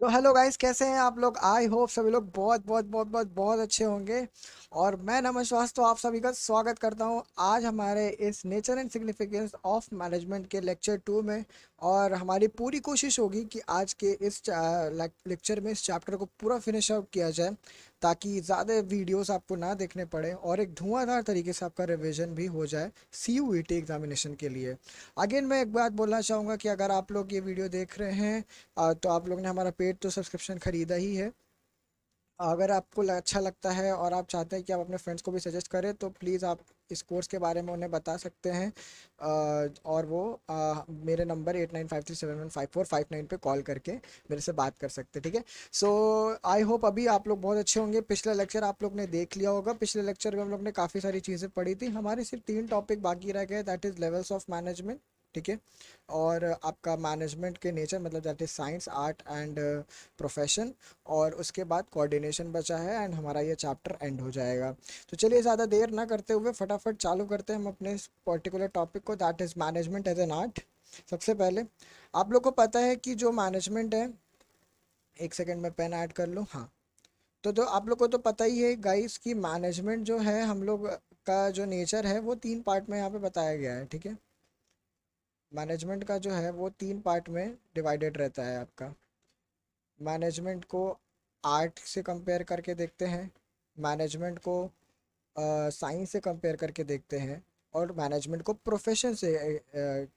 तो hello guys, कैसे हैं आप लोग। आई होप सभी लोग बहुत बहुत बहुत बहुत बहुत अच्छे होंगे। और मैं नमन श्रीवास्तव आप सभी का स्वागत करता हूं आज हमारे इस nature and significance of management के लेक्चर 2 में। और हमारी पूरी कोशिश होगी कि आज के इस लेक्चर में इस चैप्टर को पूरा फिनिश अप किया जाए, ताकि ज़्यादा वीडियोस आपको ना देखने पड़े और एक धुआंधार तरीके से आपका रिवीजन भी हो जाए CUET एग्जामिनेशन के लिए। अगेन मैं एक बात बोलना चाहूँगा कि अगर आप लोग ये वीडियो देख रहे हैं तो आप लोग ने हमारा पेड तो सब्सक्रिप्शन खरीदा ही है। अगर आपको अच्छा लगता है और आप चाहते हैं कि आप अपने फ्रेंड्स को भी सजेस्ट करें तो प्लीज़ आप इस कोर्स के बारे में उन्हें बता सकते हैं। और वो मेरे नंबर 8953715459 पे कॉल करके मेरे से बात कर सकते हैं, ठीक है। सो आई होप अभी आप लोग बहुत अच्छे होंगे। पिछला लेक्चर आप लोग ने देख लिया होगा। पिछले लेक्चर में हम लोग ने काफ़ी सारी चीज़ें पढ़ी थी। हमारे सिर्फ 3 टॉपिक बाकी रह गए, that is levels of management, ठीक है। और आपका मैनेजमेंट के नेचर मतलब that is science, art and profession. और उसके बाद कोऑर्डिनेशन बचा है एंड हमारा ये चैप्टर एंड हो जाएगा। तो चलिए ज़्यादा देर ना करते हुए फटाफट चालू करते हैं हम अपने इस पर्टिकुलर टॉपिक को, that is management as an art. सबसे पहले आप लोग को पता है कि जो मैनेजमेंट है, एक सेकेंड में पेन ऐड कर लूँ, हाँ। तो आप लोग को तो पता ही है गाइस कि मैनेजमेंट जो है हम लोग का जो नेचर है वो 3 पार्ट में यहाँ पे बताया गया है, ठीक है। मैनेजमेंट का जो है वो 3 पार्ट में डिवाइडेड रहता है आपका। मैनेजमेंट को आर्ट से कंपेयर करके देखते हैं, मैनेजमेंट को साइंस से कंपेयर करके देखते हैं, और मैनेजमेंट को प्रोफेशन से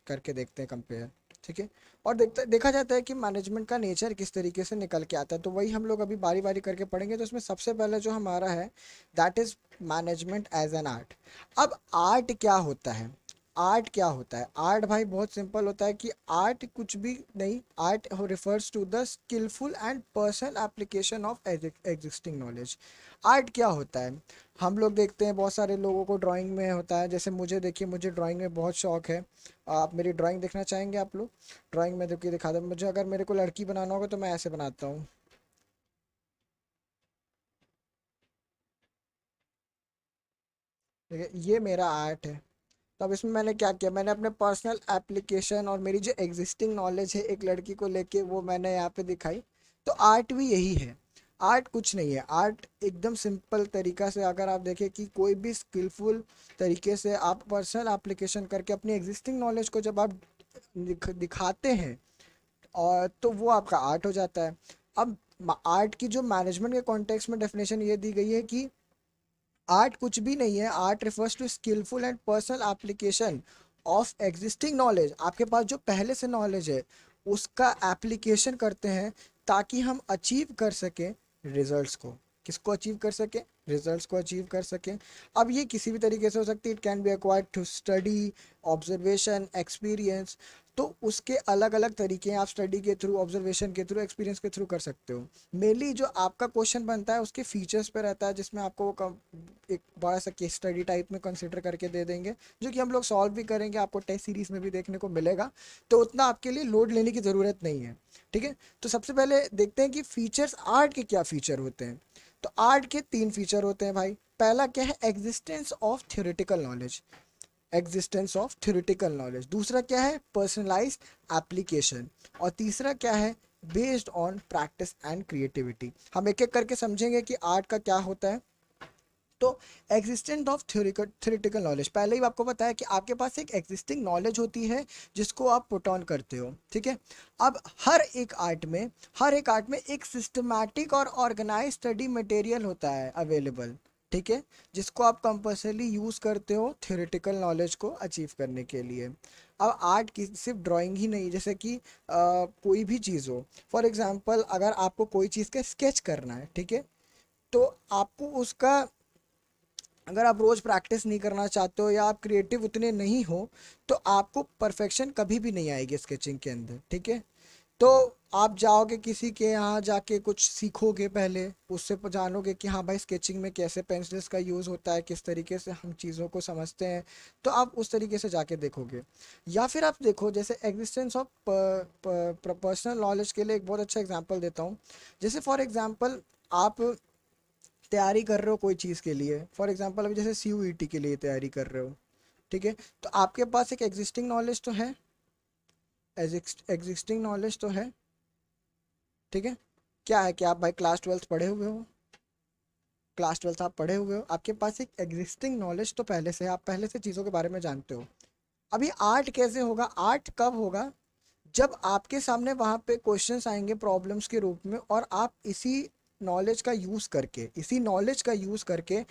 करके देखते हैं कंपेयर, ठीक है। और देखा जाता है कि मैनेजमेंट का नेचर किस तरीके से निकल के आता है, तो वही हम लोग अभी बारी बारी करके पढ़ेंगे। तो उसमें सबसे पहले जो हमारा है that is management as an art. अब आर्ट क्या होता है? आर्ट क्या होता है? आर्ट भाई बहुत सिंपल होता है कि आर्ट कुछ भी नहीं, art refers to the skillful and personal application of existing knowledge. Art क्या होता है? हम लोग देखते हैं बहुत सारे लोगों को ड्राइंग में होता है, जैसे मुझे देखिए, मुझे ड्राइंग में बहुत शौक है। आप मेरी ड्राइंग देखना चाहेंगे आप लोग? ड्राइंग में देखिए, दिखा दो मुझे। अगर मेरे को लड़की बनाना होगा तो मैं ऐसे बनाता हूँ, ठीक है। ये मेरा आर्ट है। तो अब इसमें मैंने क्या किया, मैंने अपने पर्सनल एप्लीकेशन और मेरी जो एग्जिस्टिंग नॉलेज है एक लड़की को लेके वो मैंने यहाँ पे दिखाई। तो आर्ट भी यही है। आर्ट कुछ नहीं है। आर्ट एकदम सिंपल तरीका से अगर आप देखें कि कोई भी स्किलफुल तरीके से आप पर्सनल एप्लीकेशन करके अपनी एग्जिस्टिंग नॉलेज को जब आप दिखाते हैं, और तो वो आपका आर्ट हो जाता है। अब आर्ट की जो मैनेजमेंट के कॉन्टेक्स्ट में डेफिनेशन ये दी गई है कि आर्ट कुछ भी नहीं है। Art refers to skillful and personal application of existing knowledge. आपके पास जो पहले से नॉलेज है उसका एप्लीकेशन करते हैं ताकि हम अचीव कर सकें रिजल्ट्स को। किसको अचीव कर सकें? रिजल्ट्स को अचीव कर सकें। अब ये किसी भी तरीके से हो सकती है। It can be acquired through study, observation, experience. तो उसके अलग अलग तरीके हैं। आप स्टडी के थ्रू, ऑब्जर्वेशन के थ्रू, एक्सपीरियंस के थ्रू कर सकते हो। मेनली जो आपका क्वेश्चन बनता है उसके फीचर्स पे रहता है, जिसमें आपको वो एक बड़ा सा केस स्टडी टाइप में कंसिडर करके दे देंगे, जो कि हम लोग सॉल्व भी करेंगे, आपको टेस्ट सीरीज में भी देखने को मिलेगा। तो उतना आपके लिए लोड लेने की ज़रूरत नहीं है, ठीक है। तो सबसे पहले देखते हैं कि फीचर्स, आर्ट के क्या फीचर होते हैं। तो आर्ट के 3 फीचर होते हैं भाई। पहला क्या है? Existence of theoretical knowledge. Existence of theoretical knowledge. दूसरा क्या है? Personalised application. और तीसरा क्या है? Based on practice and creativity. हम एक एक करके समझेंगे कि आर्ट का क्या होता है। तो एग्जिस्टेंट ऑफ थ्योरेटिकल नॉलेज, पहले ही आपको पता है कि आपके पास एक एग्जिस्टिंग नॉलेज होती है जिसको आप पुट ऑन करते हो, ठीक है। अब हर एक आर्ट में एक सिस्टमैटिक और ऑर्गेनाइज स्टडी मटेरियल होता है अवेलेबल, ठीक है, जिसको आप कंपल्सरी यूज़ करते हो थ्योरेटिकल नॉलेज को अचीव करने के लिए। अब आर्ट की सिर्फ ड्राइंग ही नहीं, जैसे कि कोई भी चीज़ हो। फॉर एग्जांपल अगर आपको कोई चीज़ का स्केच करना है, ठीक है, तो आपको उसका, अगर आप रोज़ प्रैक्टिस नहीं करना चाहते हो या आप क्रिएटिव उतने नहीं हो, तो आपको परफेक्शन कभी भी नहीं आएगी स्केचिंग के अंदर, ठीक है। तो आप जाओगे किसी के यहाँ, जाके कुछ सीखोगे पहले, उससे जानोगे कि हाँ भाई स्केचिंग में कैसे पेंसिल्स का यूज़ होता है, किस तरीके से हम चीज़ों को समझते हैं। तो आप उस तरीके से जाके देखोगे। या फिर आप देखो, जैसे एग्जिस्टेंस ऑफ पर्सनल नॉलेज के लिए एक बहुत अच्छा एग्जांपल देता हूँ। जैसे फॉर एग्जांपल आप तैयारी कर रहे हो कोई चीज़ के लिए, फॉर एग्जांपल अभी जैसे CUET के लिए तैयारी कर रहे हो, ठीक है। तो आपके पास एक एग्जिस्टिंग नॉलेज तो है, एग्जिस्टिंग नॉलेज तो है, ठीक है। क्या है कि आप भाई क्लास ट्वेल्थ पढ़े हुए हो, क्लास ट्वेल्थ आप पढ़े हुए हो, आपके पास एक एग्जिस्टिंग नॉलेज तो पहले से है, आप पहले से चीज़ों के बारे में जानते हो। अभी आर्ट कैसे होगा? आर्ट कब होगा? जब आपके सामने वहाँ पे क्वेश्चंस आएंगे प्रॉब्लम्स के रूप में, और आप इसी नॉलेज का यूज़ करके, इसी नॉलेज का यूज़ करके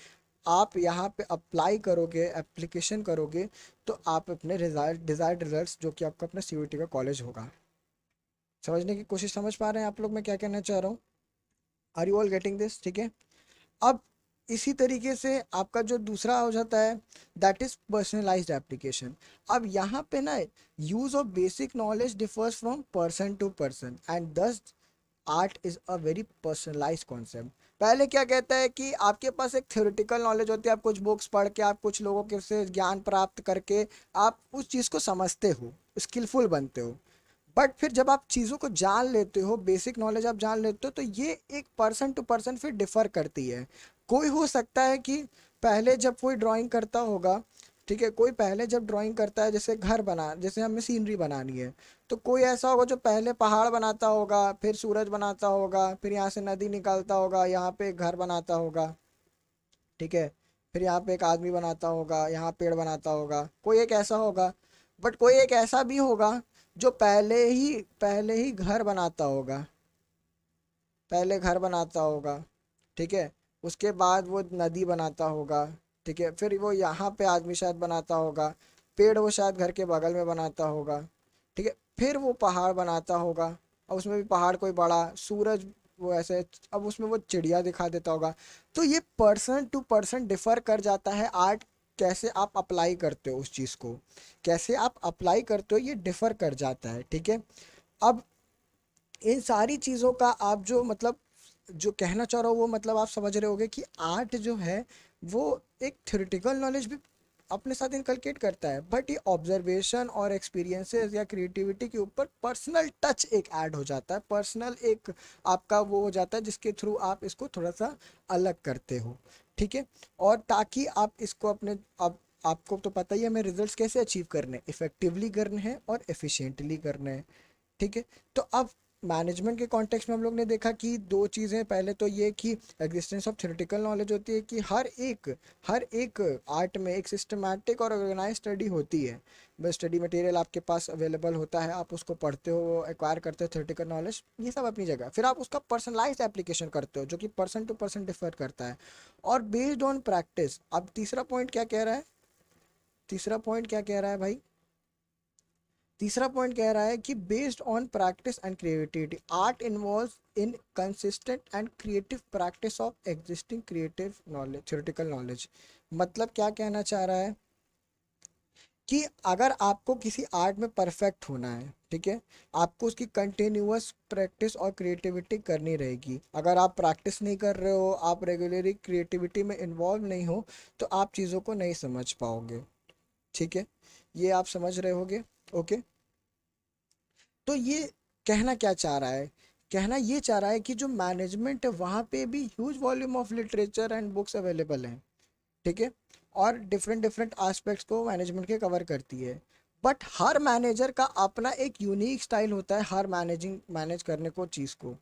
आप यहाँ पे अप्लाई करोगे, एप्लीकेशन करोगे, तो आप अपने रिजल्ट, डिज़ायर्ड रिजल्ट्स, जो कि आपका अपना सीयूईटी का कॉलेज होगा। समझने की कोशिश, समझ पा रहे हैं आप लोग मैं क्या कहना चाह रहा हूँ? Are you all getting this? ठीक है। अब इसी तरीके से आपका जो दूसरा हो जाता है, दैट इज पर्सनलाइज्ड एप्लीकेशन। अब यहाँ पे ना, use of basic knowledge differs from person to person and this art is a very personalise concept. पहले क्या कहता है कि आपके पास एक थ्योरेटिकल नॉलेज होती है, आप कुछ बुक्स पढ़ के, आप कुछ लोगों के से ज्ञान प्राप्त करके आप उस चीज़ को समझते हो, स्किलफुल बनते हो। बट फिर जब आप चीज़ों को जान लेते हो, बेसिक नॉलेज आप जान लेते हो, तो ये एक पर्सन टू पर्सन फिर डिफ़र करती है। कोई हो सकता है कि पहले जब कोई ड्राइंग करता होगा, ठीक है, कोई पहले जब ड्राइंग करता है, जैसे घर बना, जैसे हमें सीनरी बनानी है, तो कोई ऐसा होगा जो पहले पहाड़ बनाता होगा, फिर सूरज बनाता होगा, फिर यहाँ से नदी निकालता होगा, यहाँ पे एक घर बनाता होगा, ठीक है, फिर यहाँ पे एक आदमी बनाता होगा, यहाँ पेड़ बनाता होगा, कोई एक ऐसा होगा। बट कोई एक ऐसा भी होगा जो पहले ही घर बनाता होगा, पहले घर बनाता होगा, ठीक है, उसके बाद वो नदी बनाता होगा, ठीक है, फिर वो यहाँ पे आदमी शायद बनाता होगा, पेड़ वो शायद घर के बगल में बनाता होगा, ठीक है, फिर वो पहाड़ बनाता होगा, और उसमें भी पहाड़ कोई बड़ा, सूरज वो ऐसे, अब उसमें वो चिड़िया दिखा देता होगा। तो ये पर्सन टू पर्सन डिफर कर जाता है आर्ट, कैसे आप अप्लाई करते हो उस चीज़ को, कैसे आप अप्लाई करते हो, ये डिफर कर जाता है, ठीक है। अब इन सारी चीज़ों का आप जो मतलब जो कहना चाह रहा हूँ, वो मतलब आप समझ रहे होगे कि आर्ट जो है वो एक थ्योरेटिकल नॉलेज भी अपने साथ इनकलकेट करता है, बट ये ऑब्जर्वेशन और एक्सपीरियंसेस या क्रिएटिविटी के ऊपर पर्सनल टच एक ऐड हो जाता है, पर्सनल एक आपका वो हो जाता है, जिसके थ्रू आप इसको थोड़ा सा अलग करते हो, ठीक है। और ताकि आप इसको अपने, अब आपको तो पता ही है हमें रिजल्ट्स कैसे अचीव करने हैं, इफेक्टिवली करने हैं और एफिशिएंटली करने हैं, ठीक है। तो अब मैनेजमेंट के कॉन्टेक्स्ट में हम लोग ने देखा कि दो चीज़ें, पहले तो ये कि एग्जिस्टेंस ऑफ थ्योरेटिकल नॉलेज होती है, कि हर एक आर्ट में एक सिस्टमैटिक और ऑर्गेनाइज स्टडी होती है, बस स्टडी मटेरियल आपके पास अवेलेबल होता है, आप उसको पढ़ते हो, एक्वायर करते हो थ्योरेटिकल नॉलेज, ये सब अपनी जगह, फिर आप उसका पर्सनलाइज्ड एप्लीकेशन करते हो, जो कि पर्सन टू पर्सन डिफर करता है, और बेस्ड ऑन प्रैक्टिस। अब तीसरा पॉइंट क्या कह रहा है? तीसरा पॉइंट क्या कह रहा है भाई? तीसरा पॉइंट कह रहा है कि based on practice and creativity, art involve in consistent and creative practice of existing creative knowledge, theoretical knowledge. मतलब क्या कहना चाह रहा है कि अगर आपको किसी आर्ट में परफेक्ट होना है, ठीक है, आपको उसकी कंटिन्यूअस प्रैक्टिस और क्रिएटिविटी करनी रहेगी। अगर आप प्रैक्टिस नहीं कर रहे हो, आप रेगुलरली क्रिएटिविटी में इन्वॉल्व नहीं हो, तो आप चीज़ों को नहीं समझ पाओगे, ठीक है। ये आप समझ रहे होगे? ओके। तो ये कहना क्या चाह रहा है? कहना ये चाह रहा है कि जो मैनेजमेंट है वहाँ पे भी huge volume of literature and books available हैं, ठीक है, और डिफरेंट डिफरेंट एस्पेक्ट्स को मैनेजमेंट के कवर करती है। बट हर मैनेजर का अपना एक यूनिक स्टाइल होता है, हर मैनेज करने को चीज़ को,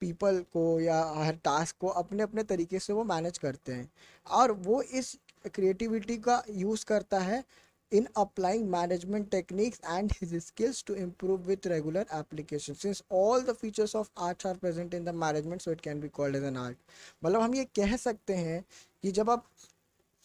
पीपल को, या हर टास्क को अपने अपने तरीके से वो मैनेज करते हैं, और वो इस क्रिएटिविटी का यूज़ करता है in applying management techniques and his skills to improve with regular application, since all the features of arts are present in the management, so it can be called as an art। मतलब हम ये कह सकते हैं कि जब आप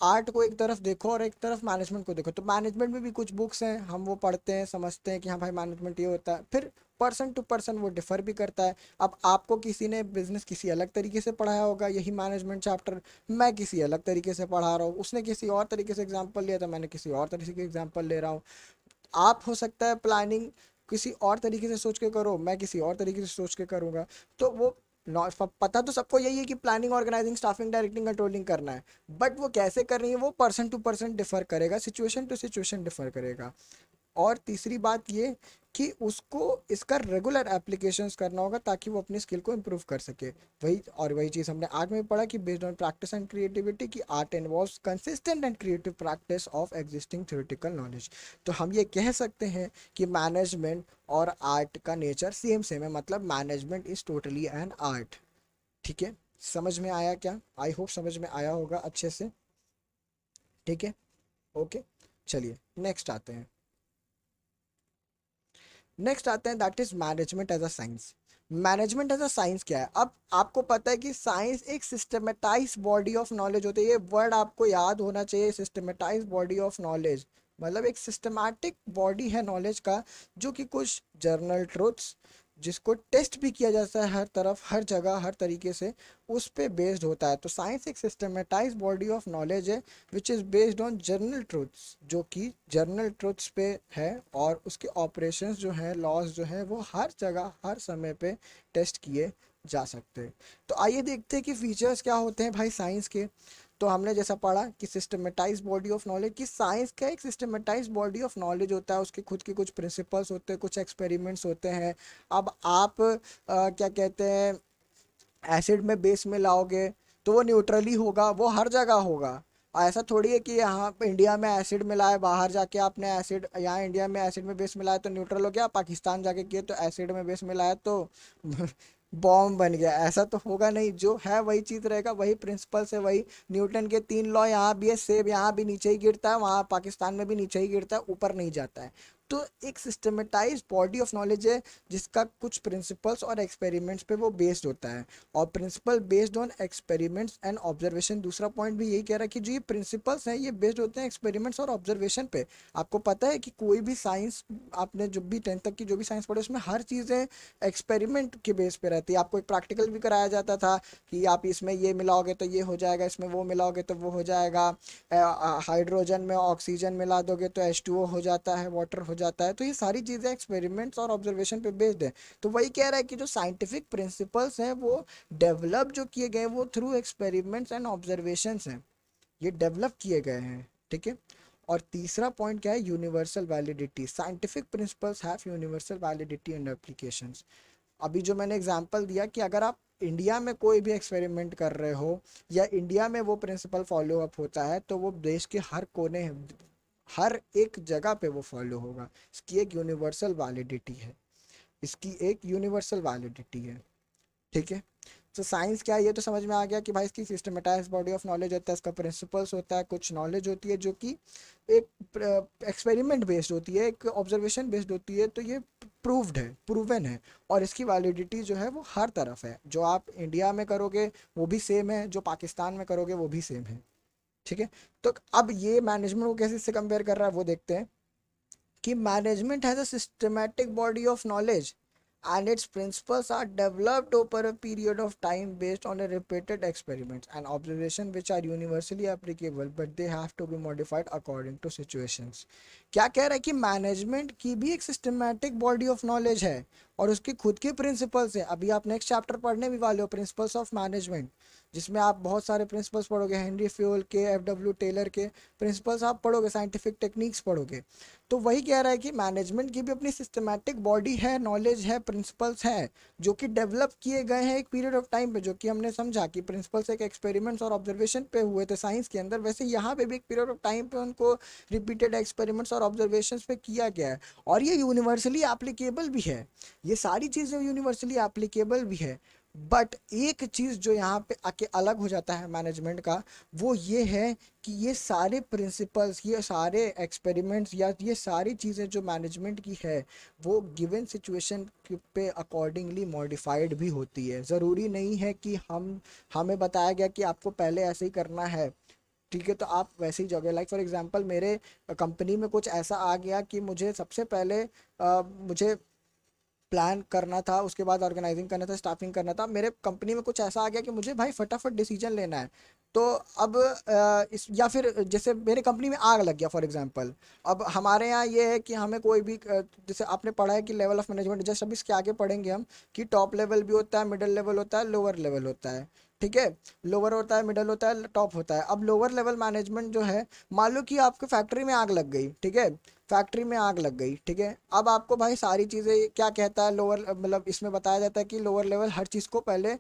art को एक तरफ देखो और एक तरफ मैनेजमेंट को देखो, तो मैनेजमेंट में भी कुछ बुक्स हैं, हम वो पढ़ते हैं, समझते हैं कि हाँ भाई मैनेजमेंट ये होता है, फिर पर्सन टू पर्सन वो डिफर भी करता है। अब आपको किसी ने बिजनेस किसी अलग तरीके से पढ़ाया होगा, यही मैनेजमेंट चैप्टर, मैं किसी अलग तरीके से पढ़ा रहा हूँ, उसने किसी और तरीके से एग्जाम्पल लिया था, मैंने किसी और तरीके से एग्जाम्पल ले रहा हूँ। आप हो सकता है प्लानिंग किसी और तरीके से सोच के करो, मैं किसी और तरीके से सोच के करूँगा, तो वो पता तो सबको यही है कि planning, organising, staffing, directing, controlling करना है, बट वो कैसे कर रही है वो पर्सन टू पर्सन डिफर करेगा, सिचुएशन टू सिचुएशन डिफर करेगा। और तीसरी बात ये कि उसको इसका रेगुलर एप्लीकेशंस करना होगा ताकि वो अपनी स्किल को इम्प्रूव कर सके। वही चीज़ हमने आर्ट में पढ़ा कि based on practice and creativity, की art involves consistent and creative practice of existing theoretical knowledge. तो हम ये कह सकते हैं कि मैनेजमेंट और आर्ट का नेचर सेम सेम है, मतलब management is totally an art. ठीक है, समझ में आया क्या? आई होप समझ में आया होगा अच्छे से। ठीक है, ओके, चलिए नेक्स्ट आते हैं। नेक्स्ट आते हैं that is management as a science. Management as a science क्या है? अब आपको पता है कि साइंस एक सिस्टमेटाइज बॉडी ऑफ नॉलेज होती है। ये वर्ड आपको याद होना चाहिए, सिस्टमेटाइज बॉडी ऑफ नॉलेज, मतलब एक सिस्टमैटिक बॉडी है नॉलेज का, जो कि कुछ जर्नल ट्रूथ्स जिसको टेस्ट भी किया जाता है हर तरफ हर जगह हर तरीके से, उस पे बेस्ड होता है। तो साइंस एक सिस्टमेटाइज बॉडी ऑफ नॉलेज है which is based on journal truths, जो कि जर्नल ट्रूथ्स पे है, और उसके ऑपरेशंस जो है, लॉज जो है, वो हर जगह हर समय पे टेस्ट किए जा सकते हैं। तो आइए देखते हैं कि फीचर्स क्या होते हैं भाई साइंस के। तो हमने जैसा पढ़ा कि सिस्टमेटाइज बॉडी ऑफ नॉलेज, कि साइंस का एक सिस्टमेटाइज बॉडी ऑफ नॉलेज होता है, उसके खुद के कुछ प्रिंसिपल्स होते हैं, कुछ एक्सपेरिमेंट्स होते हैं। अब आप क्या कहते हैं, एसिड में बेस में लाओगे तो वो न्यूट्रली होगा, वो हर जगह होगा। ऐसा थोड़ी है कि यहाँ पे इंडिया में एसिड मिलाए, बाहर जाके आपने एसिड, यहाँ इंडिया में एसिड में बेस मिलाया तो न्यूट्रल हो गया, पाकिस्तान जाके किए तो एसिड में बेस मिलाया तो बॉम्ब बन गया। ऐसा तो होगा नहीं, जो है वही चीज़ रहेगा, वही प्रिंसिपल से, वही न्यूटन के 3 लॉ यहाँ भी है, सेब यहाँ भी नीचे ही गिरता है, वहाँ पाकिस्तान में भी नीचे ही गिरता है, ऊपर नहीं जाता है। तो एक सिस्टमेटाइज बॉडी ऑफ नॉलेज है जिसका कुछ प्रिंसिपल्स और एक्सपेरिमेंट्स पे वो बेस्ड होता है, और principle based on experiments and observation. दूसरा पॉइंट भी यही कह रहा है कि जो ये प्रिंसिपल्स हैं ये बेस्ड होते हैं एक्सपेरिमेंट्स और ऑब्जर्वेशन पे। आपको पता है कि कोई भी साइंस, आपने जब भी 10th तक की जो भी साइंस पढ़े उसमें हर चीज़ें एक्सपेरिमेंट के बेस पे रहती है। आपको एक प्रैक्टिकल भी कराया जाता था कि आप इसमें ये मिलाओगे तो ये हो जाएगा, इसमें वो मिलाओगे तो वो हो जाएगा, हाइड्रोजन में ऑक्सीजन मिला दोगे तो H2O हो जाता है, वाटर हो जाता है। तो ये सारी चीज़ें एक्सपेरिमेंट्स और ऑब्जर्वेशन पे बेस्ड है। तो वही कह रहा है कि जो साइंटिफिक प्रिंसिपल्स हैं वो डेवलप जो किए गए वो थ्रू एक्सपेरिमेंट्स एंड ऑब्जर्वेशंस हैं, ये डेवलप किए गए हैं। ठीक है, और तीसरा पॉइंट क्या है, universal validity. Scientific principles have universal validity and applications. अभी जो मैंने एग्जांपल दिया कि अगर आप इंडिया में कोई भी एक्सपेरिमेंट कर रहे हो या इंडिया में वो प्रिंसिपल फॉलो अप होता है तो वो देश के हर कोने, हर एक जगह पे वो फॉलो होगा। इसकी एक यूनिवर्सल वैलिडिटी है, इसकी एक यूनिवर्सल वैलिडिटी है। ठीक है, तो साइंस क्या है ये तो समझ में आ गया कि भाई इसकी सिस्टमेटाइज बॉडी ऑफ नॉलेज होता है, इसका प्रिंसिपल्स होता है, कुछ नॉलेज होती है जो कि एक एक्सपेरिमेंट बेस्ड होती है, एक ऑब्जर्वेशन बेस्ड होती है, तो ये प्रूव्ड है, प्रूवन है, और इसकी वैलिडिटी जो है वो हर तरफ है। जो आप इंडिया में करोगे वो भी सेम है, जो पाकिस्तान में करोगे वो भी सेम है। ठीक है, तो अब ये मैनेजमेंट को कैसे से कंपेयर कर रहा है वो देखते हैं कि management has a systematic body of knowledge and its principles are developed over a period of time based on a repeated experiments and observation which are universally applicable but they have to be modified according to situations। क्या कह रहा है कि management की भी एक systematic body of knowledge है और उसके खुद के प्रिंसिपल्स है। अभी आप नेक्स्ट चैप्टर पढ़ने भी वाले हो, प्रिंसिपल्स ऑफ मैनेजमेंट, जिसमें आप बहुत सारे प्रिंसिपल्स पढ़ोगे, हेनरी फ्यूल के, एफ.डब्ल्यू. टेलर के प्रिंसिपल्स आप पढ़ोगे, साइंटिफिक टेक्निक्स पढ़ोगे। तो वही कह रहा है कि मैनेजमेंट की भी अपनी सिस्टमैटिक बॉडी है, नॉलेज है, प्रिंसिपल्स है, जो कि डेवलप किए गए हैं एक पीरियड ऑफ टाइम पे। जो कि हमने समझा कि प्रिंसिपल्स एक एक्सपेरिमेंट्स और ऑब्जर्वेशन पे हुए थे साइंस के अंदर, वैसे यहाँ पे भी एक पीरियड ऑफ टाइम पे उनको रिपीटेड एक्सपेरिमेंट्स और ऑब्जर्वेशन पे किया गया है, और ये यूनिवर्सली एप्लीकेबल भी है। ये सारी चीज़ें यूनिवर्सली एप्लीकेबल भी है। बट एक चीज़ जो यहाँ पे आके अलग हो जाता है मैनेजमेंट का, वो ये है कि ये सारे प्रिंसिपल्स, ये सारे एक्सपेरिमेंट्स या ये सारी चीज़ें जो मैनेजमेंट की है वो गिवन सिचुएशन पे अकॉर्डिंगली मॉडिफाइड भी होती है। ज़रूरी नहीं है कि हमें बताया गया कि आपको पहले ऐसे ही करना है, ठीक है, तो आप वैसे ही जाओगे। लाइक फॉर एग्जांपल मेरे कंपनी में कुछ ऐसा आ गया कि मुझे सबसे पहले मुझे प्लान करना था, उसके बाद ऑर्गेनाइजिंग करना था, स्टाफिंग करना था। मेरे कंपनी में कुछ ऐसा आ गया कि मुझे भाई फटाफट डिसीजन लेना है, तो अब इस या फिर जैसे मेरे कंपनी में आग लग गया फॉर एग्जांपल। अब हमारे यहाँ ये है कि हमें कोई भी जैसे आपने पढ़ा है कि लेवल ऑफ मैनेजमेंट, जस्ट अभी इसके आगे पढ़ेंगे हम कि टॉप लेवल भी होता है, मिडिल लेवल होता है, लोअर लेवल होता है। ठीक है, लोअर होता है, मिडल होता है, टॉप होता है। अब लोअर लेवल मैनेजमेंट जो है, मान लो कि आपके फैक्ट्री में आग लग गई, ठीक है, फैक्ट्री में आग लग गई, ठीक है। अब आपको भाई सारी चीज़ें क्या कहता है लोअर, मतलब इसमें बताया जाता है कि लोअर लेवल हर चीज़ को पहले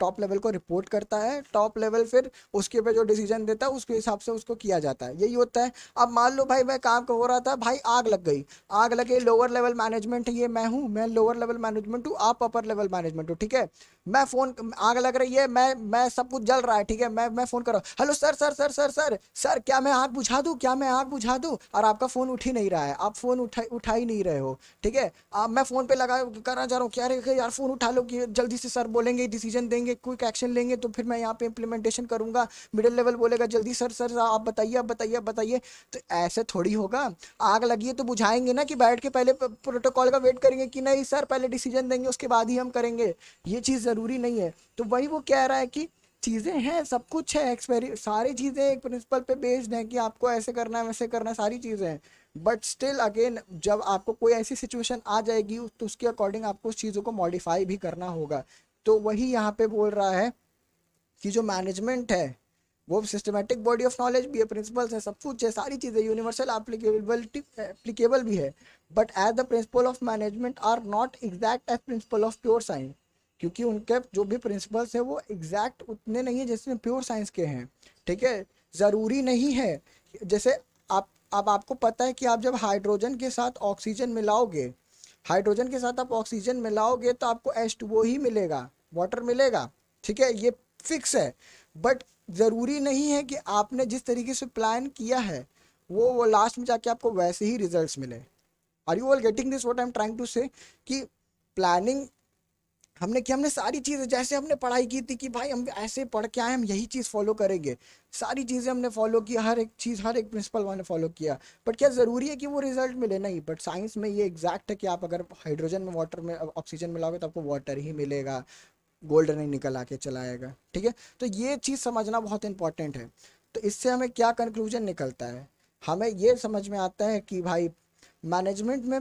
टॉप लेवल को रिपोर्ट करता है, टॉप लेवल फिर उसके पे जो डिसीजन देता है उसके हिसाब से उसको किया जाता है, यही होता है। अब मान लो भाई मैं काम हो रहा था, भाई आग लग गई, आग लगे, लोअर लेवल मैनेजमेंट ये मैं हूँ, मैं लोअर लेवल मैनेजमेंट हूँ, आप अपर लेवल मैनेजमेंट हो, ठीक है। मैं फोन, आग लग रही है, मैं सब कुछ जल रहा है, ठीक है, मैं फोन कर रहा हूँ, hello sir sir sir sir sir sir क्या मैं आग बुझा दूँ, क्या मैं आग बुझा दूँ, और आपका फोन उठ ही नहीं रहा है, आप फोन उठा ही नहीं रहे हो, ठीक है। अब मैं फोन पे लगा करना चाह रहा हूँ, क्या रे यार फोन उठा लो कि जल्दी से सर बोलेंगे, डिसीजन देंगे, क्विक एक्शन लेंगे, तो फिर मैं यहाँ पे इम्प्लीमेंटेशन करूंगा। मिडिल लेवल बोलेगा जल्दी सर सर आप बताइए, आप बताइए, आप बताइए। तो ऐसे थोड़ी होगा। आग लगी है तो बुझाएंगे ना, कि बैठ के पहले प्रोटोकॉल का वेट करेंगे कि नहीं सर पहले डिसीजन देंगे उसके बाद ही हम करेंगे, ये चीज़ ज़रूरी नहीं है। तो वही वो कह रहा है कि चीज़ें हैं, सब कुछ है, सारी चीज़ें एक प्रिंसिपल पे बेस्ड हैं कि आपको ऐसे करना है, वैसे करना है, सारी चीज़ें हैं। बट स्टिल अगेन जब आपको कोई ऐसी सिचुएशन आ जाएगी तो उसके अकॉर्डिंग आपको उस चीज़ों को मॉडिफाई भी करना होगा। तो वही यहाँ पे बोल रहा है कि जो मैनेजमेंट है वो सिस्टमेटिक बॉडी ऑफ नॉलेज भी है, प्रिंसिपल्स है, सब कुछ है, सारी चीज़ें यूनिवर्सल एप्लीकेबिलिटी एप्लीकेबल भी है। But as the principle of management are not exact as principle of pure science, क्योंकि उनके जो भी प्रिंसिपल्स है वो एग्जैक्ट उतने नहीं है जितने प्योर साइंस के हैं, ठीक है। ज़रूरी नहीं है। जैसे आप, अब आपको पता है कि आप जब हाइड्रोजन के साथ ऑक्सीजन मिलाओगे, हाइड्रोजन के साथ आप ऑक्सीजन मिलाओगे तो आपको H2O ही मिलेगा, वाटर मिलेगा, ठीक है, ये फिक्स है। बट ज़रूरी नहीं है कि आपने जिस तरीके से प्लान किया है वो लास्ट में जाके आपको वैसे ही रिजल्ट्स मिले। Are you all getting this what I am trying to say, कि प्लानिंग हमने कि हमने सारी चीज़ें जैसे हमने पढ़ाई की थी कि भाई हम ऐसे पढ़ के आए, हम यही चीज़ फॉलो करेंगे, सारी चीज़ें हमने फॉलो की, हर एक चीज़, हर एक प्रिंसिपल मैंने फॉलो किया। बट क्या ज़रूरी है कि वो रिजल्ट मिले? नहीं। बट साइंस में ये एग्जैक्ट है कि आप अगर हाइड्रोजन में वाटर में ऑक्सीजन मिलाओगे तो आपको वाटर ही मिलेगा, गोल्ड नहीं निकल आके चला आएगा, ठीक है। तो ये चीज़ समझना बहुत इंपॉर्टेंट है। तो इससे हमें क्या कंक्लूजन निकलता है? हमें ये समझ में आता है कि भाई मैनेजमेंट में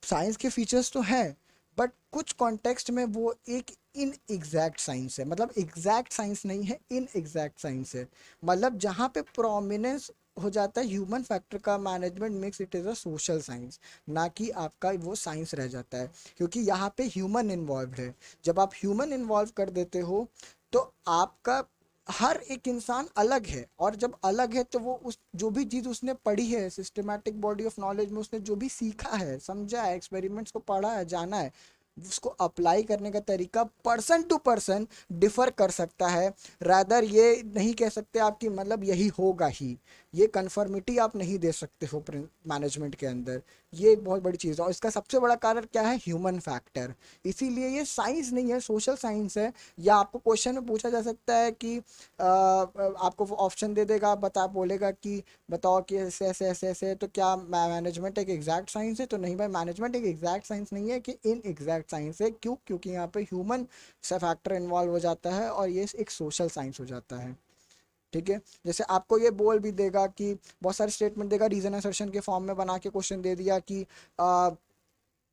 साइंस के फीचर्स तो हैं, बट कुछ कॉन्टेक्स्ट में वो एक इन एग्जैक्ट साइंस है, मतलब एग्जैक्ट साइंस नहीं है, इन एग्जैक्ट साइंस है। मतलब जहाँ पे प्रोमिनेंस हो जाता है ह्यूमन फैक्टर का, management makes it is a social science, ना कि आपका वो साइंस रह जाता है, क्योंकि यहाँ पे ह्यूमन इन्वॉल्व है। जब आप ह्यूमन इन्वॉल्व कर देते हो तो आपका हर एक इंसान अलग है, और जब अलग है तो वो उस जो भी चीज़ उसने पढ़ी है सिस्टमैटिक बॉडी ऑफ नॉलेज में, उसने जो भी सीखा है, समझा है, एक्सपेरिमेंट्स को पढ़ा है, जाना है, उसको अप्लाई करने का तरीका पर्सन टू पर्सन डिफर कर सकता है। रादर ये नहीं कह सकते आप कि मतलब यही होगा ही, ये कन्फर्मिटी आप नहीं दे सकते हो मैनेजमेंट के अंदर। ये एक बहुत बड़ी चीज़ है, और इसका सबसे बड़ा कारण क्या है? Human factor. इसीलिए ये साइंस नहीं है, सोशल साइंस है। या आपको क्वेश्चन में पूछा जा सकता है कि आपको ऑप्शन दे देगा, बता बोलेगा कि बताओ कि ऐसे ऐसे ऐसे ऐसे, तो क्या मैनेजमेंट एक एग्जैक्ट साइंस है? तो नहीं भाई, मैनेजमेंट एक एग्जैक्ट साइंस नहीं है, कि इन एग्जैक्ट साइंस है। क्यों? क्योंकि यहाँ पे ह्यूमन से फैक्टर इन्वॉल्व हो जाता है, और ये एक सोशल साइंस हो जाता है, ठीक है। जैसे आपको ये बोल भी देगा कि बहुत सारे स्टेटमेंट देगा, रीजन असर्शन के फॉर्म में बना के क्वेश्चन दे दिया कि आ,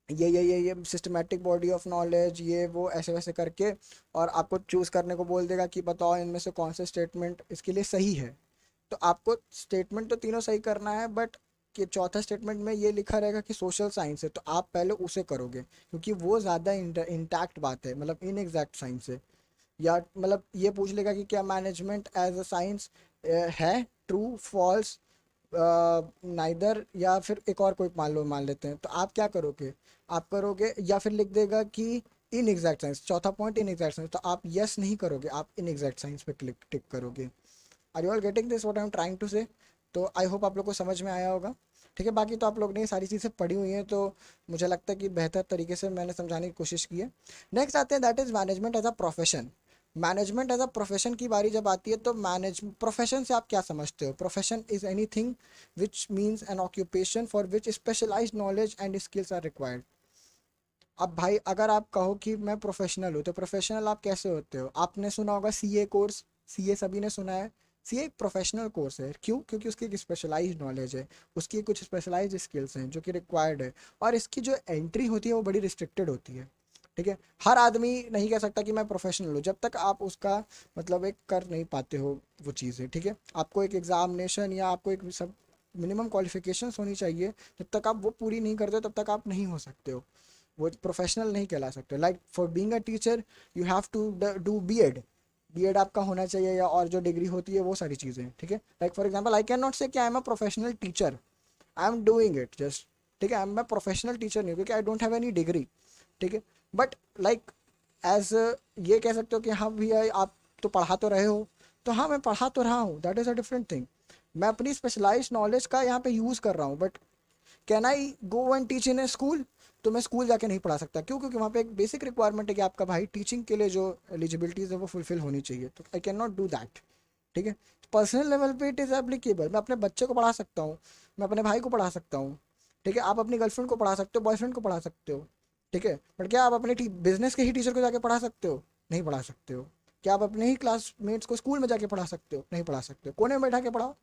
ये सिस्टमेटिक बॉडी ऑफ नॉलेज, ये वो ऐसे वैसे करके, और आपको चूज करने को बोल देगा कि बताओ इनमें से कौन सा स्टेटमेंट इसके लिए सही है। तो आपको स्टेटमेंट तो तीनों सही करना है, बट कि चौथा स्टेटमेंट में ये लिखा रहेगा कि सोशल साइंस है, तो आप पहले उसे करोगे, क्योंकि वो ज़्यादा इंटैक्ट बात है, मतलब इन एग्जैक्ट साइंस है। या मतलब ये पूछ लेगा कि क्या मैनेजमेंट एज अ साइंस है, ट्रू, फॉल्स, नाइदर, या फिर एक और कोई मान लेते हैं, तो आप क्या करोगे? आप करोगे, या फिर लिख देगा कि इन एग्जैक्ट साइंस, चौथा पॉइंट इन एग्जैक्ट साइंस, तो आप यस नहीं करोगे, आप इन एग्जैक्ट साइंस पे क्लिक टिक करोगे। Are you all getting this what I am trying to say? तो आई होप आप लोग को समझ में आया होगा, ठीक है। बाकी तो आप लोग ने ये सारी चीज़ें पढ़ी हुई हैं, तो मुझे लगता है कि बेहतर तरीके से मैंने समझाने की कोशिश की है। नेक्स्ट आते हैं, that is management as a profession. Management as a profession की बारी जब आती है, तो मैनेज प्रोफेशन से आप क्या समझते हो? Profession is anything which means an occupation for which specialise knowledge and skills are required. अब भाई अगर आप कहो कि मैं प्रोफेशनल हूँ, तो प्रोफेशनल आप कैसे होते हो? आपने सुना होगा सीए कोर्स, सीए सभी ने सुना है। सीए एक प्रोफेशनल कोर्स है, क्यों? क्योंकि उसकी एक स्पेशलाइज्ड नॉलेज है, उसकी कुछ स्पेशलाइज्ड स्किल्स हैं जो कि रिक्वायर्ड है, और इसकी जो एंट्री होती है वो बड़ी रिस्ट्रिक्टेड होती है। ठीक है, हर आदमी नहीं कह सकता कि मैं प्रोफेशनल हूँ जब तक आप उसका मतलब एक कर नहीं पाते हो वो चीज़ें। ठीक है, आपको एक एग्जामिनेशन या आपको एक सब मिनिमम क्वालिफिकेशंस होनी चाहिए, जब तक आप वो पूरी नहीं करते हो तब तक आप नहीं हो सकते हो, वो प्रोफेशनल नहीं कहला सकते। Like for being a teacher you have to do BEd, BEd आपका होना चाहिए, या और जो डिग्री होती है वो सारी चीज़ें। ठीक है, like for example I can not से कि I am a professional teacher, I am doing it just. ठीक है, मैं प्रोफेशनल टीचर नहीं हूँ क्योंकि I don't have any degree. ठीक है, बट लाइक एज ये कह सकते हो कि हाँ भैया आप तो पढ़ा तो रहे हो, तो हाँ मैं पढ़ा तो रहा हूँ, that is a different thing. मैं अपनी स्पेशलाइज्ड नॉलेज का यहाँ पे यूज़ कर रहा हूँ, but can I go and teach in A school? तो मैं स्कूल जाके नहीं पढ़ा सकता, क्यों? क्योंकि वहाँ पे एक बेसिक रिक्वायरमेंट है कि आपका भाई टीचिंग के लिए जो एलिजिबिलिटीज़ है वो फुलफिल होनी चाहिए, तो I can not do that. ठीक है, पर्सनल लेवल पे इट इज़ एप्लीकेबल, मैं अपने बच्चे को पढ़ा सकता हूँ, मैं अपने भाई को पढ़ा सकता हूँ। ठीक है, आप अपनी गर्लफ्रेंड को पढ़ा सकते हो, बॉयफ्रेंड को पढ़ा सकते हो। ठीक है, बट क्या आप अपने बिजनेस के ही टीचर को जाके पढ़ा सकते हो? नहीं पढ़ा सकते हो। क्या आप अपने ही क्लासमेट्स को स्कूल में जाके पढ़ा सकते हो? नहीं पढ़ा सकते हो। कोने में बैठा के पढ़ाओ,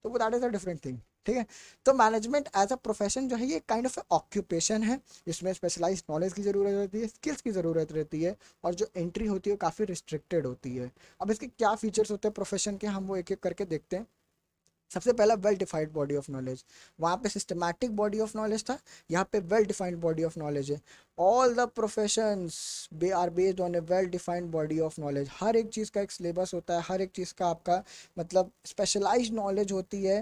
तो वो that is a different thing. ठीक है, तो मैनेजमेंट एज अ प्रोफेशन जो है ये काइंड ऑफ ऑक्यूपेशन है, जिसमें स्पेशलाइज्ड नॉलेज की ज़रूरत रहती है, स्किल्स की ज़रूरत रहती है, और जो एंट्री होती है वो काफ़ी रिस्ट्रिक्टेड होती है। अब इसके क्या फीचर्स होते हैं प्रोफेशन के, हम वो एक एक करके देखते हैं। सबसे पहला well defined body of knowledge. वहाँ पे सिस्टमैटिक बॉडी ऑफ नॉलेज था, यहाँ पे well defined body of knowledge है। ऑल द प्रोफेशंस बे are based on a well defined body of knowledge. हर एक चीज़ का एक सिलेबस होता है, हर एक चीज़ का आपका मतलब स्पेशलाइज्ड नॉलेज होती है।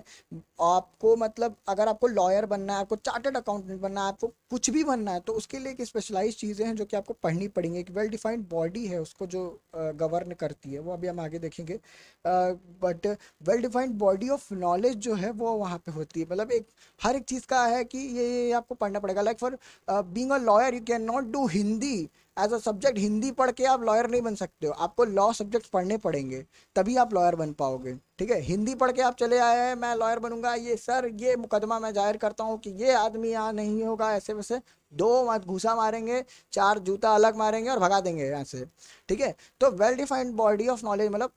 आपको मतलब अगर आपको लॉयर बनना है, आपको चार्टर्ड अकाउंटेंट बनना है, आपको कुछ भी बनना है, तो उसके लिए एक स्पेशलाइज चीज़ें हैं जो कि आपको पढ़नी पड़ेंगी। एक वेल डिफाइंड बॉडी है उसको जो गवर्न करती है, वो अभी हम आगे देखेंगे। But well defined body of knowledge जो है वो वहाँ पे होती है, मतलब एक हर एक चीज़ का है कि ये आपको पढ़ना पड़ेगा। Like for being a lawyer you can not do Hindi as a subject. Hindi पढ़ के आप लॉयर नहीं बन सकते हो, आपको लॉ सब्जेक्ट पढ़ने पड़ेंगे, तभी आप लॉयर बन पाओगे। ठीक है, हिंदी पढ़ के आप चले आए हैं मैं लॉयर बनूंगा, ये सर ये मुकदमा मैं जाहिर करता हूँ कि ये आदमी यहाँ नहीं होगा, ऐसे वैसे दो मत घूसा मारेंगे, चार जूता अलग मारेंगे और भगा देंगे यहाँ से। ठीक है, तो well defined body of knowledge मतलब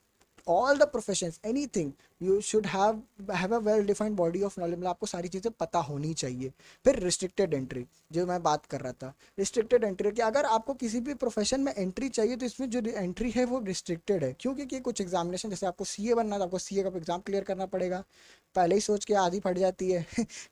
all the professions anything you should have a well defined body of knowledge, मतलब आपको सारी चीज़ें पता होनी चाहिए। फिर रिस्ट्रिक्टेड एंट्री जो मैं बात कर रहा था, रिस्ट्रिक्टेड एंट्री कि अगर आपको किसी भी प्रोफेशन में एंट्री चाहिए तो इसमें जो एंट्री है वो रिस्ट्रिक्टेड है। क्यों? क्योंकि कुछ एग्जामिनेशन, जैसे आपको सीए बनना है तो आपको सीए का एग्जाम क्लियर करना पड़ेगा, पहले ही सोच के आधी फट जाती है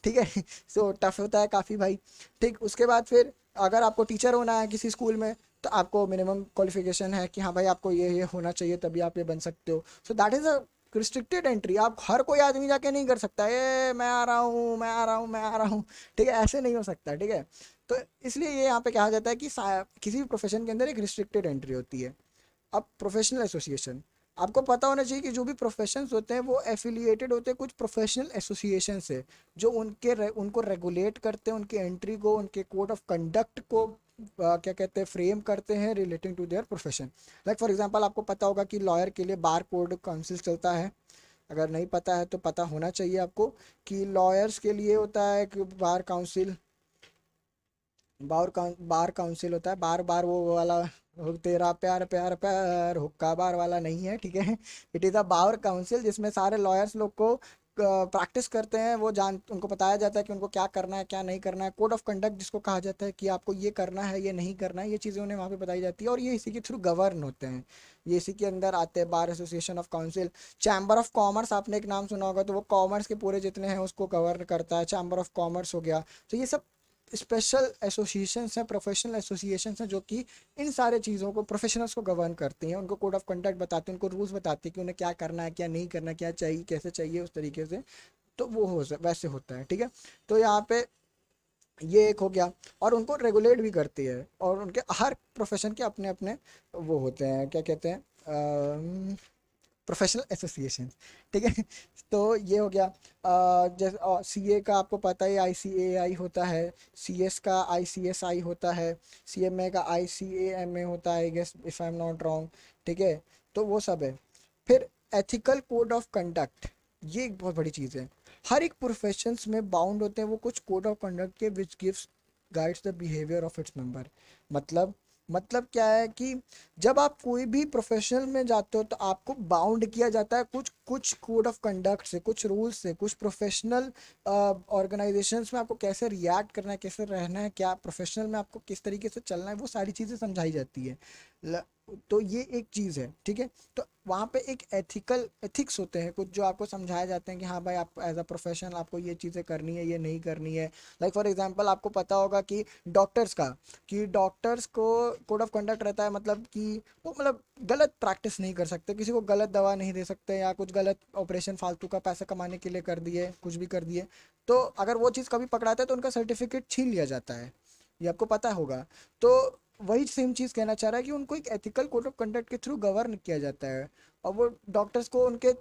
ठीक है, सो टफ होता है काफ़ी भाई। ठीक, उसके बाद फिर अगर आपको टीचर होना है किसी स्कूल में तो आपको मिनिमम क्वालिफिकेशन है कि हाँ भाई आपको ये होना चाहिए तभी आप ये बन सकते हो। So that is a restricted entry. आप हर कोई आदमी जाके नहीं कर सकता, ये मैं आ रहा हूँ मैं आ रहा हूँ मैं आ रहा हूँ। ठीक है, ऐसे नहीं हो सकता। ठीक है, तो इसलिए ये यहाँ पे कहा जाता है कि किसी भी प्रोफेशन के अंदर एक रिस्ट्रिक्टेड एंट्री होती है। अब प्रोफेशनल एसोसिएशन, आपको पता होना चाहिए कि जो भी प्रोफेशंस होते हैं वो एफिलिएटेड होते हैं कुछ प्रोफेशनल एसोसिएशन से, जो उनको रेगुलेट करते हैं, उनकी एंट्री को, उनके कोड ऑफ कंडक्ट को क्या कहते हैं फ्रेम करते हैं relating to their profession. Like for example आपको पता होगा कि लॉयर के लिए बार कोड काउंसिल चलता है, अगर नहीं पता है तो पता होना चाहिए आपको कि लॉयर्स के लिए होता है कि बार काउंसिल, बार काउंसिल होता है। बार बार वो वाला तेरा प्यार प्यार प्यार हुक्का बार वाला नहीं है। ठीक है, it is a bar council जिसमें सारे लॉयर्स लोग को प्रैक्टिस करते हैं, वो जान उनको बताया जाता है कि उनको क्या करना है क्या नहीं करना है, कोड ऑफ कंडक्ट जिसको कहा जाता है कि आपको ये करना है ये नहीं करना है, ये चीज़ें उन्हें वहाँ पे बताई जाती है और ये इसी के थ्रू गवर्न होते हैं। ये इसी के अंदर आते हैं bar association of council. Chamber of commerce आपने एक नाम सुना होगा, तो वो कॉमर्स के पूरे जितने हैं उसको गवर्न करता है, चैम्बर ऑफ कॉमर्स हो गया। तो ये सब स्पेशल एसोसिएशंस हैं, प्रोफेशनल एसोसिएशंस हैं जो कि इन सारे चीज़ों को प्रोफेशनल्स को गवर्न करती हैं, उनको कोड ऑफ कंडक्ट बताते हैं, उनको रूल्स बताती हैं कि उन्हें क्या करना है क्या नहीं करना, क्या चाहिए कैसे चाहिए उस तरीके से। तो वो वैसे होता है। ठीक है, तो यहाँ पे ये एक हो गया, और उनको रेगुलेट भी करती है, और उनके हर प्रोफेशन के अपने अपने वो होते हैं क्या कहते हैं प्रोफेशनल एसोसिएशन। ठीक है तो ये हो गया। जैसे सीए का आपको पता है आईसीएआई होता है, सीएस का आईसीएसआई होता है, सीएमए का आईसीएएमए होता है, I guess if I am not wrong. ठीक है, तो वो सब है। फिर एथिकल कोड ऑफ कंडक्ट, ये एक बहुत बड़ी चीज़ है। हर एक प्रोफेशंस में बाउंड होते हैं वो कुछ कोड ऑफ कंडक्ट के which gives guides the behaviour of its member. मतलब मतलब क्या है कि जब आप कोई भी प्रोफेशनल में जाते हो तो आपको बाउंड किया जाता है कुछ कुछ कोड ऑफ कंडक्ट से, कुछ रूल्स से, कुछ प्रोफेशनल ऑर्गेनाइजेशंस में आपको कैसे रिएक्ट करना है, कैसे रहना है, क्या प्रोफेशनल में आपको किस तरीके से चलना है, वो सारी चीज़ें समझाई जाती है। ल- तो ये एक चीज़ है, ठीक है। तो वहाँ पे एक एथिक्स होते हैं कुछ जो आपको समझाए जाते हैं कि हाँ भाई, आप एज अ प्रोफेशनल आपको ये चीज़ें करनी है, ये नहीं करनी है। लाइक फॉर एग्जांपल आपको पता होगा डॉक्टर्स का कि डॉक्टर्स को कोड ऑफ कंडक्ट रहता है, मतलब कि वो मतलब गलत प्रैक्टिस नहीं कर सकते, किसी को गलत दवा नहीं दे सकते, या कुछ गलत ऑपरेशन फालतू का पैसा कमाने के लिए कर दिए, कुछ भी कर दिए, तो अगर वो चीज़ कभी पकड़ाता है तो उनका सर्टिफिकेट छीन लिया जाता है। ये आपको पता होगा। तो वही सेम चीज़ कहना चाह रहा है कि उनको एक एथिकल कोड ऑफ कंडक्ट के थ्रू गवर्न किया जाता है, और वो डॉक्टर्स को उनके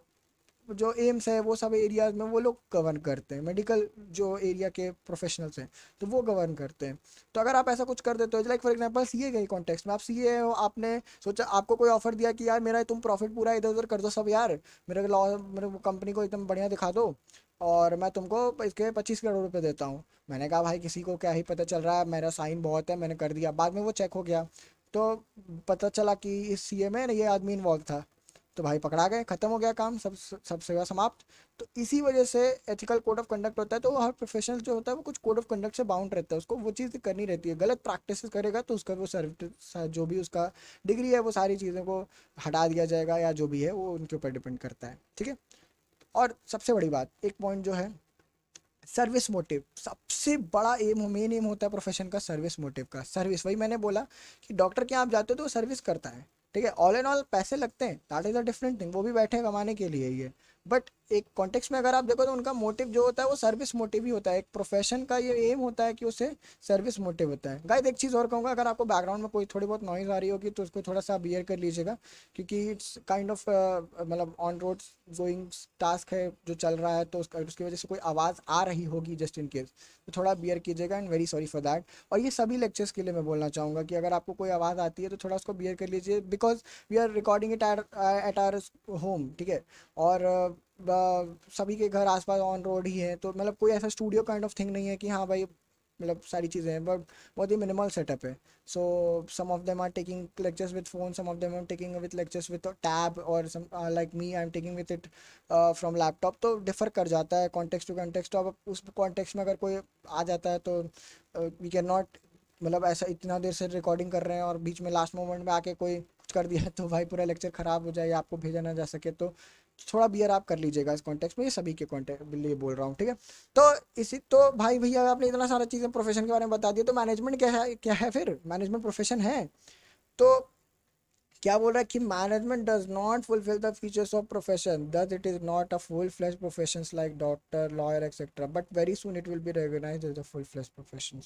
जो एम्स है वो सब एरियाज में वो लोग गवर्न करते हैं, मेडिकल जो एरिया के प्रोफेशनल्स हैं तो वो गवर्न करते हैं। तो अगर आप ऐसा कुछ कर देते हो, लाइक फॉर एग्जांपल सीए के कॉन्टेक्स्ट में, आप सीए हो, आपने सोचा, आपको कोई ऑफर दिया कि यार मेरा तुम प्रॉफिट पूरा इधर उधर कर दो सब यार, मेरे लॉ मेरे कंपनी को एकदम बढ़िया दिखा दो, और मैं तुमको इसके 25 करोड़ रुपए देता हूँ। मैंने कहा भाई किसी को क्या ही पता चल रहा है, मेरा साइन बहुत है, मैंने कर दिया, बाद में वो चेक हो गया तो पता चला कि इस सीए में ये आदमी इन्वॉल्व था, तो भाई पकड़ा गए, खत्म हो गया काम, सब सेवा समाप्त। तो इसी वजह से एथिकल कोड ऑफ कंडक्ट होता है, तो हर प्रोफेशनल जो होता है वो कुछ कोड ऑफ कंडक्ट से बाउंड रहता है, उसको वो चीज़ करनी रहती है। गलत प्रैक्टिस करेगा तो उसका वो सर्व जो भी उसका डिग्री है वो सारी चीज़ों को हटा दिया जाएगा, या जो भी है वो उनके ऊपर डिपेंड करता है, ठीक है। और सबसे बड़ी बात, एक पॉइंट जो है, सर्विस मोटिव सबसे बड़ा एम, मेन एम होता है प्रोफेशन का, सर्विस मोटिव का। सर्विस, वही मैंने बोला कि डॉक्टर के यहाँ आप जाते हो तो वो सर्विस करता है, ठीक है। ऑल एंड ऑल पैसे लगते हैं, that is a different thing, वो भी बैठे हैं कमाने के लिए ही है। बट एक कॉन्टेक्स्ट में अगर आप देखो तो उनका मोटिव जो होता है वो सर्विस मोटिव ही होता है। एक प्रोफेशन का ये एम होता है कि उसे सर्विस मोटिव होता है। गाइस एक चीज़ और कहूँगा, अगर आपको बैकग्राउंड में कोई थोड़ी बहुत नॉइज़ आ रही होगी तो उसको थोड़ा सा बियर कर लीजिएगा, क्योंकि इट्स काइंड ऑफ मतलब ऑन रोड गोइंग टास्क है जो चल रहा है, तो उसकी वजह से कोई आवाज़ आ रही होगी जस्ट इन केस, तो थोड़ा बियर कीजिएगा, and very sorry for that. और ये सभी लेक्चर्स के लिए मैं बोलना चाहूँगा कि अगर आपको कोई आवाज़ आती है तो थोड़ा उसको बियर कर लीजिए, because we are recording it at our home, ठीक है। और सभी के घर आसपास ऑन रोड ही है, तो मतलब कोई ऐसा स्टूडियो काइंड ऑफ थिंग नहीं है कि हाँ भाई मतलब सारी चीज़ें हैं, बट बहुत ही मिनिमल सेटअप है। So some of them are taking lectures with phone, some of them are taking with lectures with tab, और some like me I am taking with it from laptop, तो differ कर जाता है context to context. तो अब उस context में अगर कोई आ जाता है तो वी कैन नॉट, मतलब ऐसा इतना देर से रिकॉर्डिंग कर रहे हैं और बीच में लास्ट मोमेंट में आके कोई कुछ कर दिया तो भाई पूरा लेक्चर ख़राब हो जाए या आपको भेजा ना जा सके, तो थोड़ा बियर आप कर लीजिएगा इस कॉन्टेक्स्ट में, ये सभी के कॉन्टेक्ट लिए बोल रहा हूँ, ठीक है। तो इसी तो भाई भैया आपने इतना सारा चीज़ें प्रोफेशन के बारे में बता दिया, तो मैनेजमेंट क्या है, क्या है फिर, मैनेजमेंट प्रोफेशन है। तो क्या बोल रहा है कि management does not fulfil the features of profession, thus it is not a full fledged profession like doctor, lawyer etcetera, but very soon it will be recognised as a full fledged profession.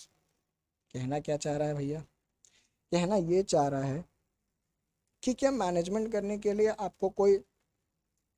कहना क्या चाह रहा है भैया, कहना ये चाह रहा है कि क्या मैनेजमेंट करने के लिए आपको कोई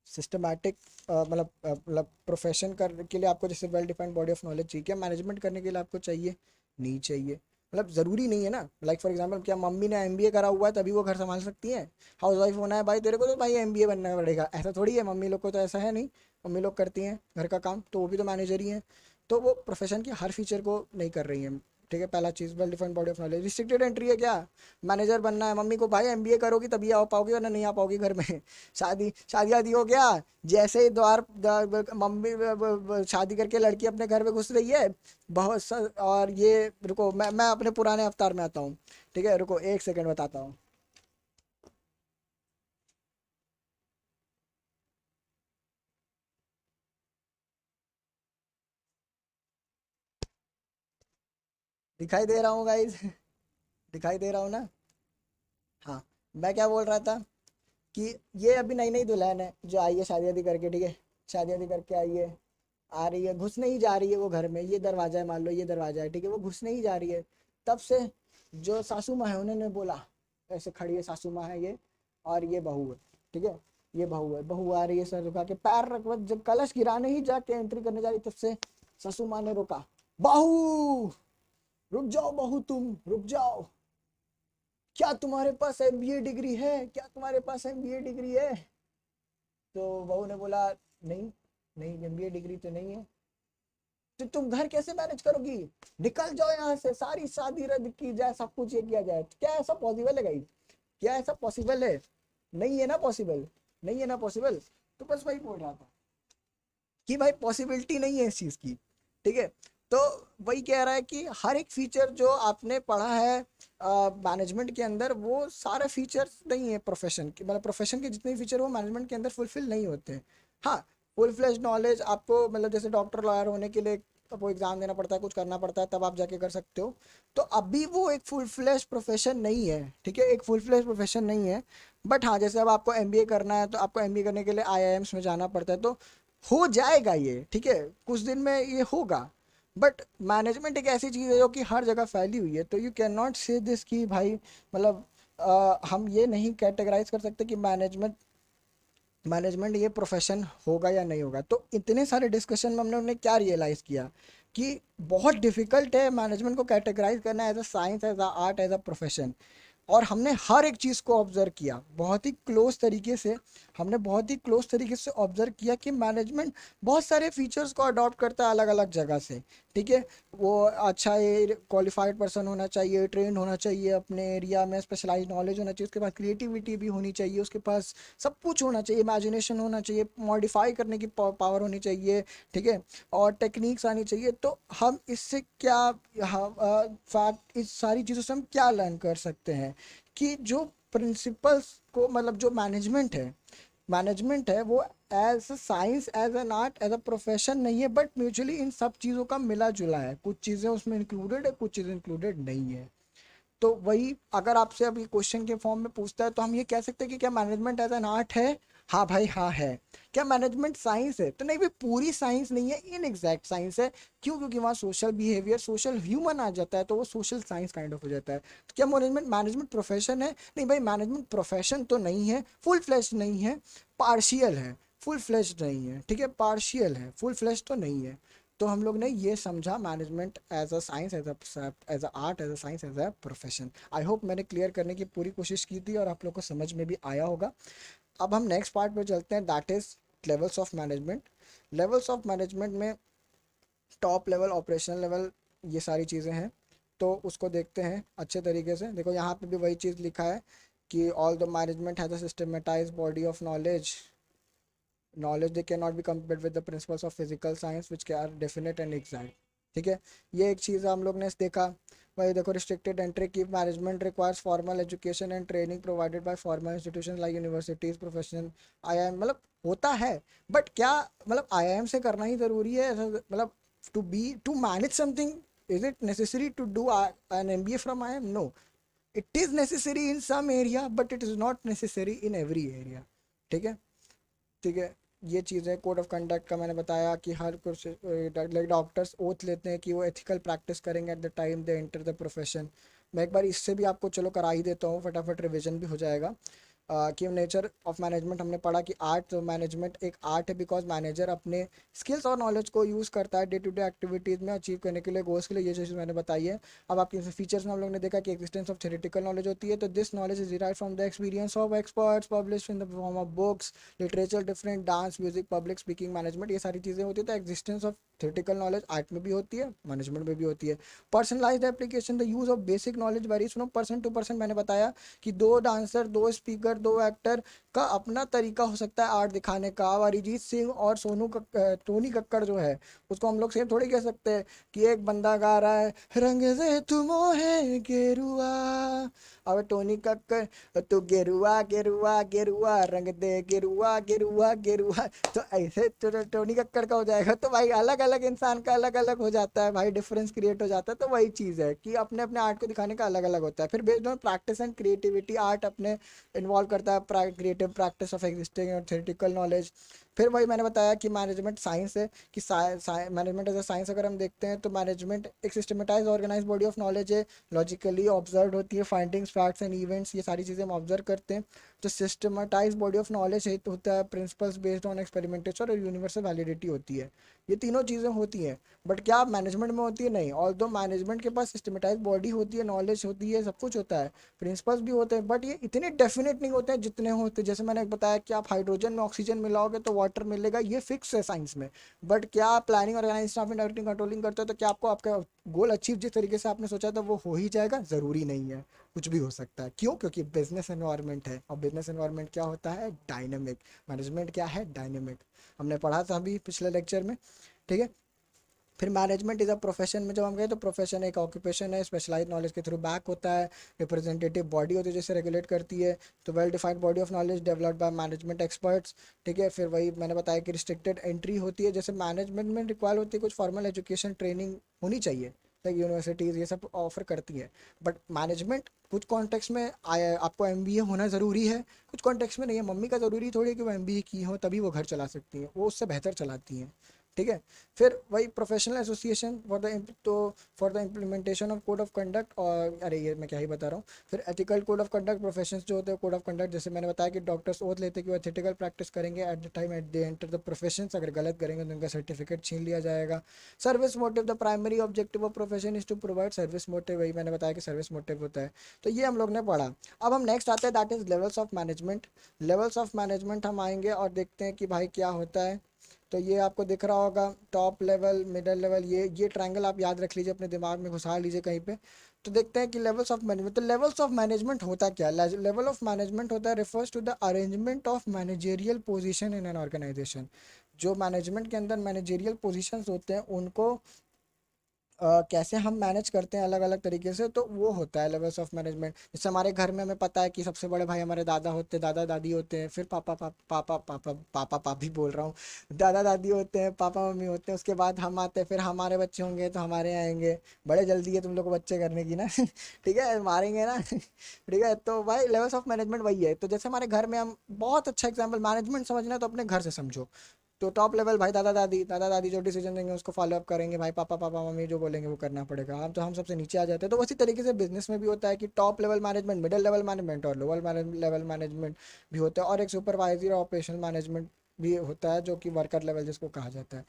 सिस्टमैटिक मतलब प्रोफेशन कर के लिए आपको जैसे well defined body of knowledge चाहिए, क्या मैनेजमेंट करने के लिए आपको चाहिए, नहीं चाहिए। मतलब ज़रूरी नहीं है ना। लाइक फॉर एग्जांपल, क्या मम्मी ने एमबीए करा हुआ है तभी वो घर संभाल सकती है, हाउस वाइफ होना है भाई तेरे को तो भाई एमबीए बनना पड़ेगा, ऐसा थोड़ी है। मम्मी लोग को तो ऐसा है नहीं, मम्मी लोग करती हैं घर का काम, तो वो भी तो मैनेजर ही हैं। तो वो प्रोफेशन के हर फीचर को नहीं कर रही हैं, ठीक है। पहला चीज़, well defined body of knowledge. Restricted entry है क्या, मैनेजर बनना है, मम्मी को भाई एमबीए करोगी तभी आ पाओगी वरना नहीं आ पाओगी घर में। शादी आदि हो गया, जैसे ही मम्मी शादी करके लड़की अपने घर में घुस रही है, और ये रुको, मैं अपने पुराने अवतार में आता हूँ, ठीक है, रुको एक सेकंड बताता हूँ। दिखाई दे रहा हूँ गाइज, दिखाई दे रहा हूँ ना। हाँ, मैं क्या बोल रहा था कि ये अभी नई नई दुल्हन है जो आई है शादी वादी करके, ठीक है, शादी वादी करके आई है, आ रही है, घुसने ही जा रही है वो घर में, ये दरवाजा है, मान लो ये दरवाजा है, ठीक है, वो घुसने ही जा रही है, तब से जो सासू माँ है उन्होंने बोला, ऐसे खड़ी है सासू माँ है ये, और ये बहू है, ठीक है, ये बहू है, बहू आ रही है, सर झुका के पैर रख, जब कलश गिराने ही जाके एंट्री करने जा रही तब से सासू माँ ने रोका, बहू रुक जाओ, बहू तुम रुक जाओ, क्या तुम्हारे पास एमबीए डिग्री है, क्या तुम्हारे पास एमबीए डिग्री है। तो बहू ने बोला नहीं, नहीं एमबीए डिग्री तो नहीं है। तो तुम घर कैसे मैनेज करोगी? निकल जाओ यहाँ से, सारी शादी रद्द की जाए, सब कुछ ये किया जाए। क्या ऐसा पॉसिबल है गाइस? क्या ऐसा पॉसिबल है? नहीं है ना पॉसिबल, नहीं है ना पॉसिबल। तो बस वही बोल रहा था कि भाई पॉसिबिलिटी नहीं है इस चीज़ की, ठीक है। तो वही कह रहा है कि हर एक फीचर जो आपने पढ़ा है मैनेजमेंट के अंदर, वो सारे फीचर्स नहीं है प्रोफेशन के, मतलब प्रोफेशन के जितने फीचर वो मैनेजमेंट के अंदर फुलफिल नहीं होते हैं। हाँ, फुल फ्लेज नॉलेज आपको, मतलब जैसे डॉक्टर लॉयर होने के लिए आपको एग्जाम देना पड़ता है, कुछ करना पड़ता है, तब आप जाके कर सकते हो। तो अभी वो एक फुल फ्लेज प्रोफेशन नहीं है, ठीक है, एक फुल फ्लेज प्रोफेशन नहीं है। बट हाँ, जैसे अब आपको एमबीए करना है तो आपको एमबीए करने के लिए आईआईएम्स में जाना पड़ता है, तो हो जाएगा ये, ठीक है, कुछ दिन में ये होगा। बट मैनेजमेंट एक ऐसी चीज़ है जो कि हर जगह फैली हुई है, तो यू कैन नॉट से दिस कि भाई मतलब हम ये नहीं कैटेगराइज कर सकते कि मैनेजमेंट मैनेजमेंट ये प्रोफेशन होगा या नहीं होगा। तो इतने सारे डिस्कशन में हमने उन्हें क्या रियलाइज़ किया कि बहुत डिफ़िकल्ट है मैनेजमेंट को कैटेगराइज करना as a science, as a art, as a profession. और हमने हर एक चीज़ को ऑब्जर्व किया बहुत ही क्लोज तरीके से। हमने बहुत ही क्लोज तरीके से ऑब्जर्व किया कि मैनेजमेंट बहुत सारे फीचर्स को अडॉप्ट करता है अलग अलग जगह से, ठीक है। वो अच्छा ये क्वालिफाइड पर्सन होना चाहिए, ट्रेंड होना चाहिए, अपने एरिया में स्पेशलाइज नॉलेज होना चाहिए, उसके पास क्रिएटिविटी भी होनी चाहिए, उसके पास सब कुछ होना चाहिए, इमेजिनेशन होना चाहिए, मॉडिफाई करने की पावर होनी चाहिए, ठीक है, और टेक्निक्स आनी चाहिए। तो हम इससे क्या, फैक्ट इस सारी चीज़ों से हम क्या लर्न कर सकते हैं कि जो प्रिंसिपल्स को, मतलब जो मैनेजमेंट है वो as a science, as an art, as a profession नहीं है, बट म्यूचुअली इन सब चीज़ों का मिला जुला है। कुछ चीज़ें उसमें इंक्लूडेड है, कुछ चीज़ें इंक्लूडेड नहीं है। तो वही अगर आपसे अभी क्वेश्चन के फॉर्म में पूछता है तो हम ये कह सकते हैं कि क्या मैनेजमेंट एज एन आर्ट है? हाँ भाई हाँ है। क्या मैनेजमेंट साइंस है? तो नहीं भाई, पूरी साइंस नहीं है, इन एग्जैक्ट साइंस है। क्यों? क्योंकि वहाँ सोशल बिहेवियर, सोशल ह्यूमन आ जाता है, तो वो सोशल साइंस काइंड ऑफ हो जाता है। तो क्या मैनेजमेंट प्रोफेशन है? नहीं भाई, मैनेजमेंट प्रोफेशन तो नहीं है, फुल फ्लेश नहीं है, पार्शियल है, फुल फ्लेश नहीं है, ठीक है, पार्शियल है, फुल फ्लेश तो नहीं है। तो हम लोग ने ये समझा management as a science, as a art, as a science, as a profession. I hope मैंने क्लियर करने की पूरी कोशिश की थी और आप लोग को समझ में भी आया होगा। अब हम नेक्स्ट पार्ट पे चलते हैं, that is levels of management. Levels of management में टॉप लेवल, ऑपरेशनल लेवल, ये सारी चीज़ें हैं। तो उसको देखते हैं अच्छे तरीके से। देखो यहाँ पे भी वही चीज़ लिखा है कि all the management has a systematise body of knowledge they can not be compared with the principles of physical science which के आर डेफिनेट एंड एग्जैक्ट, ठीक है। ये एक चीज़ हम लोग ने देखा। वही देखो, रिस्ट्रिक्टेड एंट्री की management requires formal education and training provided by formal institution like universities, professional IIM, मतलब होता है। बट क्या मतलब आईआईएम से करना ही ज़रूरी है ऐसा? मतलब to manage something, is it necessary to do an MBA from IIM? No, it is necessary in some area but it is not necessary in every area, ठीक है, ठीक है। ये चीज़ है। कोड ऑफ कंडक्ट का मैंने बताया कि हर कुछ लाइक डॉक्टर्स ओथ लेते हैं कि वो एथिकल प्रैक्टिस करेंगे at the time they enter the profession. मैं एक बार इससे भी आपको चलो करा ही देता हूँ, फटाफट रिवीजन भी हो जाएगा। कि नेचर ऑफ मैनेजमेंट हमने पढ़ा कि आर्ट, तो मैनेजमेंट एक आर्ट है बिकॉज मैनेजर अपने स्किल्स और नॉलेज को यूज़ करता है डे टू डे एक्टिविटीज़ में अचीव करने के लिए, गोल्स के लिए। ये चीज़ मैंने बताई है। अब आपके फीचर्स में हम लोग ने देखा कि एक्जिस्टेंस ऑफ थ्योरेटिकल नॉलेज होती है, तो this knowledge is derived from the experience of experts publish in the form of books, literature, different dance, music, public speaking, management, ये सारी चीज़ें होती है। तो existence of theoretical knowledge art में भी होती है, मैनेजमेंट में भी होती है। Personalised application, the use of basic knowledge varies from person to person. मैंने बताया कि दो डांसर, दो स्पीकर, दो एक्टर का अपना तरीका हो सकता है आर्ट दिखाने का। अब अरिजीत सिंह और टोनी कक्कड़ जो है, उसको हम लोग सेम थोड़ी कह सकते हैं कि एक बंदा गा रहा है रंग से तुम है गेरुआ, अब टोनी कक्कड़ तू गेरुआ गेरुआ गेरुआ रंग दे गेरुआ गेरुआ गेरुआ, तो ऐसे तो टोनी कक्कड़ का हो जाएगा। तो भाई अलग अलग इंसान का अलग अलग हो जाता है भाई, डिफरेंस क्रिएट हो जाता है। तो वही चीज़ है कि अपने अपने आर्ट को दिखाने का अलग अलग होता है। फिर based on practice and creativity art अपने इन्वॉल्व करता है क्रिएटिव प्रैक्टिस ऑफ एग्जिस्टिंग और थ्योरेटिकल नॉलेज। फिर वही मैंने बताया कि मैनेजमेंट साइंस है, कि मैनेजमेंट एज अ साइंस अगर हम देखते हैं तो मैनेजमेंट एक systematise organise body of knowledge है, लॉजिकली ऑब्जर्व होती है, फाइंडिंग्स, फैक्ट्स एंड इवेंट्स, ये सारी चीज़ें हम ऑब्जर्व करते हैं। जो सिस्टमेटाइज बॉडी ऑफ नॉलेज है तो होता है प्रिंसिपल्स बेस्ड ऑन एक्सपेरिमेंटेशन और यूनिवर्सल वैलिडिटी होती है। ये तीनों चीज़ें होती हैं। बट क्या मैनेजमेंट में होती है? नहीं। ऑल्दो मैनेजमेंट के पास सिस्टमेटाइज बॉडी होती है, नॉलेज होती है, सब कुछ होता है, प्रिंसिपल्स भी होते हैं, बट ये इतने डेफिनेट नहीं होते हैं जितने होते हैं। जैसे मैंने बताया कि आप हाइड्रोजन में ऑक्सीजन मिलाओगे तो क्वार्टर मिलेगा, ये फिक्स है साइंस में। बट क्या आप planning organising staffing directing controlling करते हो तो क्या आपको आपका गोल अचीव जिस तरीके से आपने सोचा था वो हो ही जाएगा? ज़रूरी नहीं है, कुछ भी हो सकता है। क्यों? क्योंकि बिजनेस एनवायरनमेंट है, और बिजनेस एनवायरनमेंट क्या होता है? डायनेमिक। मैनेजमेंट क्या है? डायनेमिक। हमने पढ़ा था अभी पिछले लेक्चर में, ठीक है। फिर मैनेजमेंट इज़ अ प्रोफेशन में जब हम गए तो प्रोफेशन एक ऑक्यूपेशन है, स्पेशलाइज नॉलेज के थ्रू बैक होता है, रिप्रेजेंटेटिव बॉडी होती है जैसे रेगुलेट करती है, तो well defined body of knowledge developed by management experts, ठीक है। फिर वही मैंने बताया कि रिस्ट्रिक्टेड एंट्री होती है, जैसे मैनेजमेंट में रिक्वायर होती है कुछ फॉर्मल एजुकेशन ट्रेनिंग होनी चाहिए, लाइक यूनिवर्सिटीज़ ये सब ऑफर करती है। बट मैनेजमेंट कुछ कॉन्टेक्स्ट में आपको एमबीए होना ज़रूरी है, कुछ कॉन्टेक्स्ट में नहीं है। मम्मी का ज़रूरी थोड़ी है कि वो एमबीए की हो तभी वो घर चला सकती हैं, वो उससे बेहतर चलाती हैं, ठीक है। फिर वही professional association for the implementation of code of conduct, और अरे ये मैं क्या ही बता रहा हूँ। फिर ethical code of conduct, professions जो होते हैं कोड ऑफ कंडक्ट, जैसे मैंने बताया कि डॉक्टर्स ओथ लेते हैं कि वो एथिकल प्रैक्टिस करेंगे at the time at they enter the professions, अगर गलत करेंगे तो उनका सर्टिफिकेट छीन लिया जाएगा। Service motive, the primary objective of profession is to provide service motive, वही मैंने बताया कि सर्विस मोटिव होता है। तो ये हम लोग ने पढ़ा। अब हम नेक्स्ट आते हैं, that is levels of management. Levels of management हम आएंगे और देखते हैं कि भाई क्या होता है। तो ये आपको दिख रहा होगा, टॉप लेवल, मिडिल लेवल, ये ट्रायंगल आप याद रख लीजिए, अपने दिमाग में घुसा लीजिए कहीं पे। तो देखते हैं कि लेवल्स ऑफ मैनेजमेंट, तो लेवल्स ऑफ मैनेजमेंट होता क्या है? लेवल ऑफ मैनेजमेंट होता है refers to the arrangement of managerial position in an organisation. जो मैनेजमेंट के अंदर मैनेजेरियल पोजीशंस होते हैं उनको कैसे हम मैनेज करते हैं अलग अलग तरीके से, तो वो होता है लेवल्स ऑफ मैनेजमेंट। जैसे हमारे घर में हमें पता है कि सबसे बड़े भाई हमारे दादा होते हैं, दादा दादी होते हैं, फिर पापा पापा पापा पापा पापा पापी बोल रहा हूँ, दादा दादी होते हैं, पापा मम्मी होते हैं, उसके बाद हम आते हैं, फिर हमारे बच्चे होंगे तो हमारे यहाँ आएंगे। बड़े जल्दी है तुम लोग को बच्चे करने की ना ठीक है, मारेंगे ना ठीक है। तो भाई लेवल्स ऑफ मैनेजमेंट वही है। तो जैसे हमारे घर में, हम बहुत अच्छा एग्जाम्पल, मैनेजमेंट समझना है तो अपने घर से समझो। तो टॉप लेवल भाई दादा दादी जो डिसीजन देंगे उसको फॉलो अप करेंगे, भाई पापा पापा मम्मी जो बोलेंगे वो करना पड़ेगा। हम तो हम सबसे नीचे आ जाते हैं। तो उसी तरीके से बिजनेस में भी होता है कि top level management, middle level management और लोअर लेवल मैनेजमेंट भी होता है, और एक सुपरवाइजरी और ऑपरेशनल मैनेजमेंट भी होता है जो कि वर्कर लेवल जिसको कहा जाता है।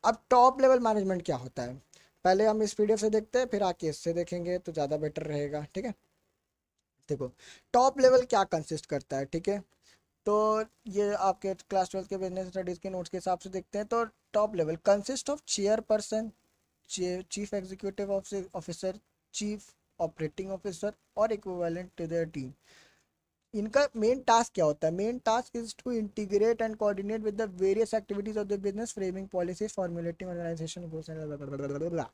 अब टॉप लेवल मैनेजमेंट क्या होता है, पहले हम इस पीडीएफ से देखते हैं, फिर आके इससे देखेंगे तो ज़्यादा बेटर रहेगा, ठीक है। देखो टॉप लेवल क्या कंसिस्ट करता है, ठीक है। तो ये आपके क्लास 12 के बिजनेस स्टडीज के नोट्स के हिसाब से देखते हैं। तो top level consist of chairperson, chief executive officer, chief operating officer और इक्विवेलेंट टू देयर टीम। इनका मेन टास्क क्या होता है? Main task is to integrate and coordinate with the various activities of the business, framing policies, formulating organisation goals and,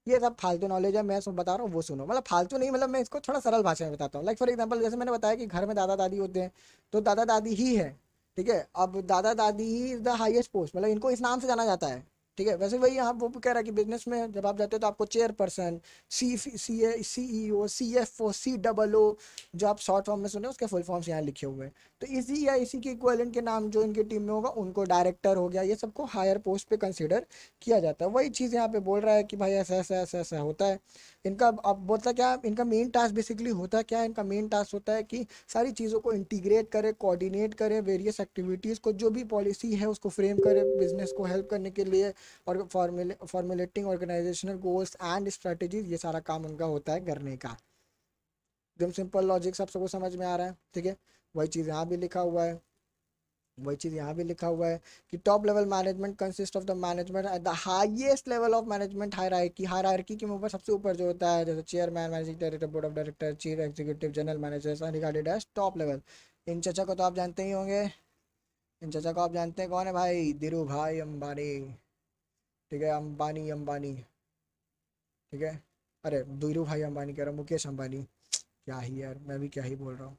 ये सब फालतू knowledge है, मैं बता रहा हूँ वो सुनो। मतलब फालतू नहीं, मतलब मैं इसको थोड़ा सरल भाषा में बताता हूँ। लाइक फॉर एग्जांपल, जैसे मैंने बताया कि घर में दादा दादी होते हैं, तो दादा दादी ही है, ठीक है। अब दादा दादी he is the highest post, मतलब इनको इस नाम से जाना जाता है, ठीक है। वैसे वही यहाँ वो कह रहा है कि बिजनेस में जब आप जाते हो तो आपको चेयरपर्सन, सीईओ, सीएफओ, COO, जो आप शॉर्ट फॉर्म में सुने उसके फुल फॉर्म्स यहाँ लिखे हुए हैं। तो इसी या इसी के इक्विवेलेंट के नाम जो इनकी टीम में होगा उनको डायरेक्टर हो गया, ये सबको हायर पोस्ट पे कंसीडर किया जाता है। वही चीज़ यहाँ पे बोल रहा है कि भाई ऐसा ऐसा ऐसा ऐसा होता है इनका। अब बोलता क्या, इनका मेन टास्क बेसिकली होता क्या है? इनका मेन टास्क होता है कि सारी चीज़ों को इंटीग्रेट करे, कोऑर्डिनेट करे, वेरियस एक्टिविटीज़ को, जो भी पॉलिसी है उसको फ्रेम करे बिजनेस को हेल्प करने के लिए, और formulating organisational goals and strategies, ये सारा काम उनका होता है करने का। एकदम सिंपल लॉजिक, सब सबको समझ में आ रहा है, ठीक है। वही चीज़ यहाँ भी लिखा हुआ है, वही चीज़ यहाँ भी लिखा हुआ है कि top level management consist of the management at the highest level of management hierarchy. Hierarchy के ऊपर सबसे ऊपर जो होता है, जैसे chairman, managing director, board of director, chief executive, general managers are regarded as top level. इन चचा को तो आप जानते ही होंगे, इन चचा को आप जानते हैं कौन है भाई? धीरू भाई अंबानी, ठीक है। अंबानी अंबानी, ठीक है। अरे धीरू भाई अंबानी कह रहा हूँ, मुकेश अंबानी, क्या ही यार, मैं भी क्या ही बोल रहा हूँ,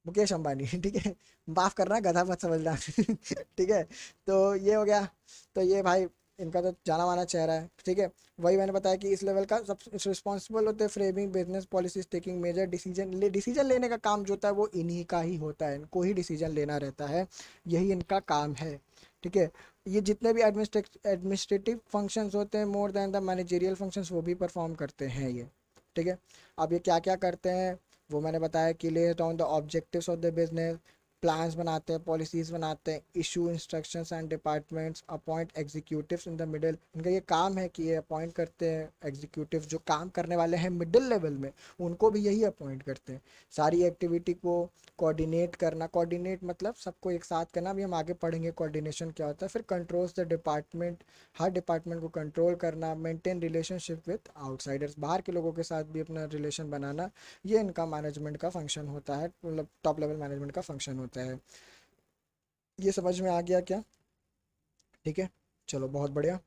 मुकेश अंबानी ठीक है। माफ करना, गधा मत समझना ठीक है। तो ये हो गया। तो ये भाई इनका तो जाना माना चेहरा है, ठीक है। वही मैंने बताया कि इस लेवल का सब रिस्पॉन्सिबल होते हैं framing business policies, taking major decision लेने का काम जो होता है वो इन्हीं का ही होता है, इनको ही डिसीजन लेना रहता है, यही इनका काम है, ठीक है। ये जितने भी एडमिनिस्ट्रेटिव फंक्शंस होते हैं more than the managerial functions वो भी परफॉर्म करते हैं ये, ठीक है। अब ये क्या क्या करते हैं वो मैंने बताया कि lay down the objectives of the business, plans बनाते हैं, पॉलिसीज़ बनाते हैं, issue instructions and departments, appoint executives in the middle. इनका ये काम है कि ये अपॉइंट करते हैं एग्जीक्यूटिव जो काम करने वाले हैं मिडिल लेवल में, उनको भी यही अपॉइंट करते हैं। सारी एक्टिविटी को कोऑर्डिनेट करना, कोऑर्डिनेट मतलब सबको एक साथ करना, अभी हम आगे पढ़ेंगे कोऑर्डिनेशन क्या होता है। फिर controls the department, her department को कंट्रोल करना, मेंटेन रिलेशनशिप विद आउटसाइडर्स, बाहर के लोगों के साथ भी अपना रिलेशन बनाना, ये इनका मैनेजमेंट का फंक्शन होता है, मतलब टॉप लेवल मैनेजमेंट का फंक्शन होता है। ये समझ में आ गया क्या? ठीक है, चलो बहुत बढ़िया।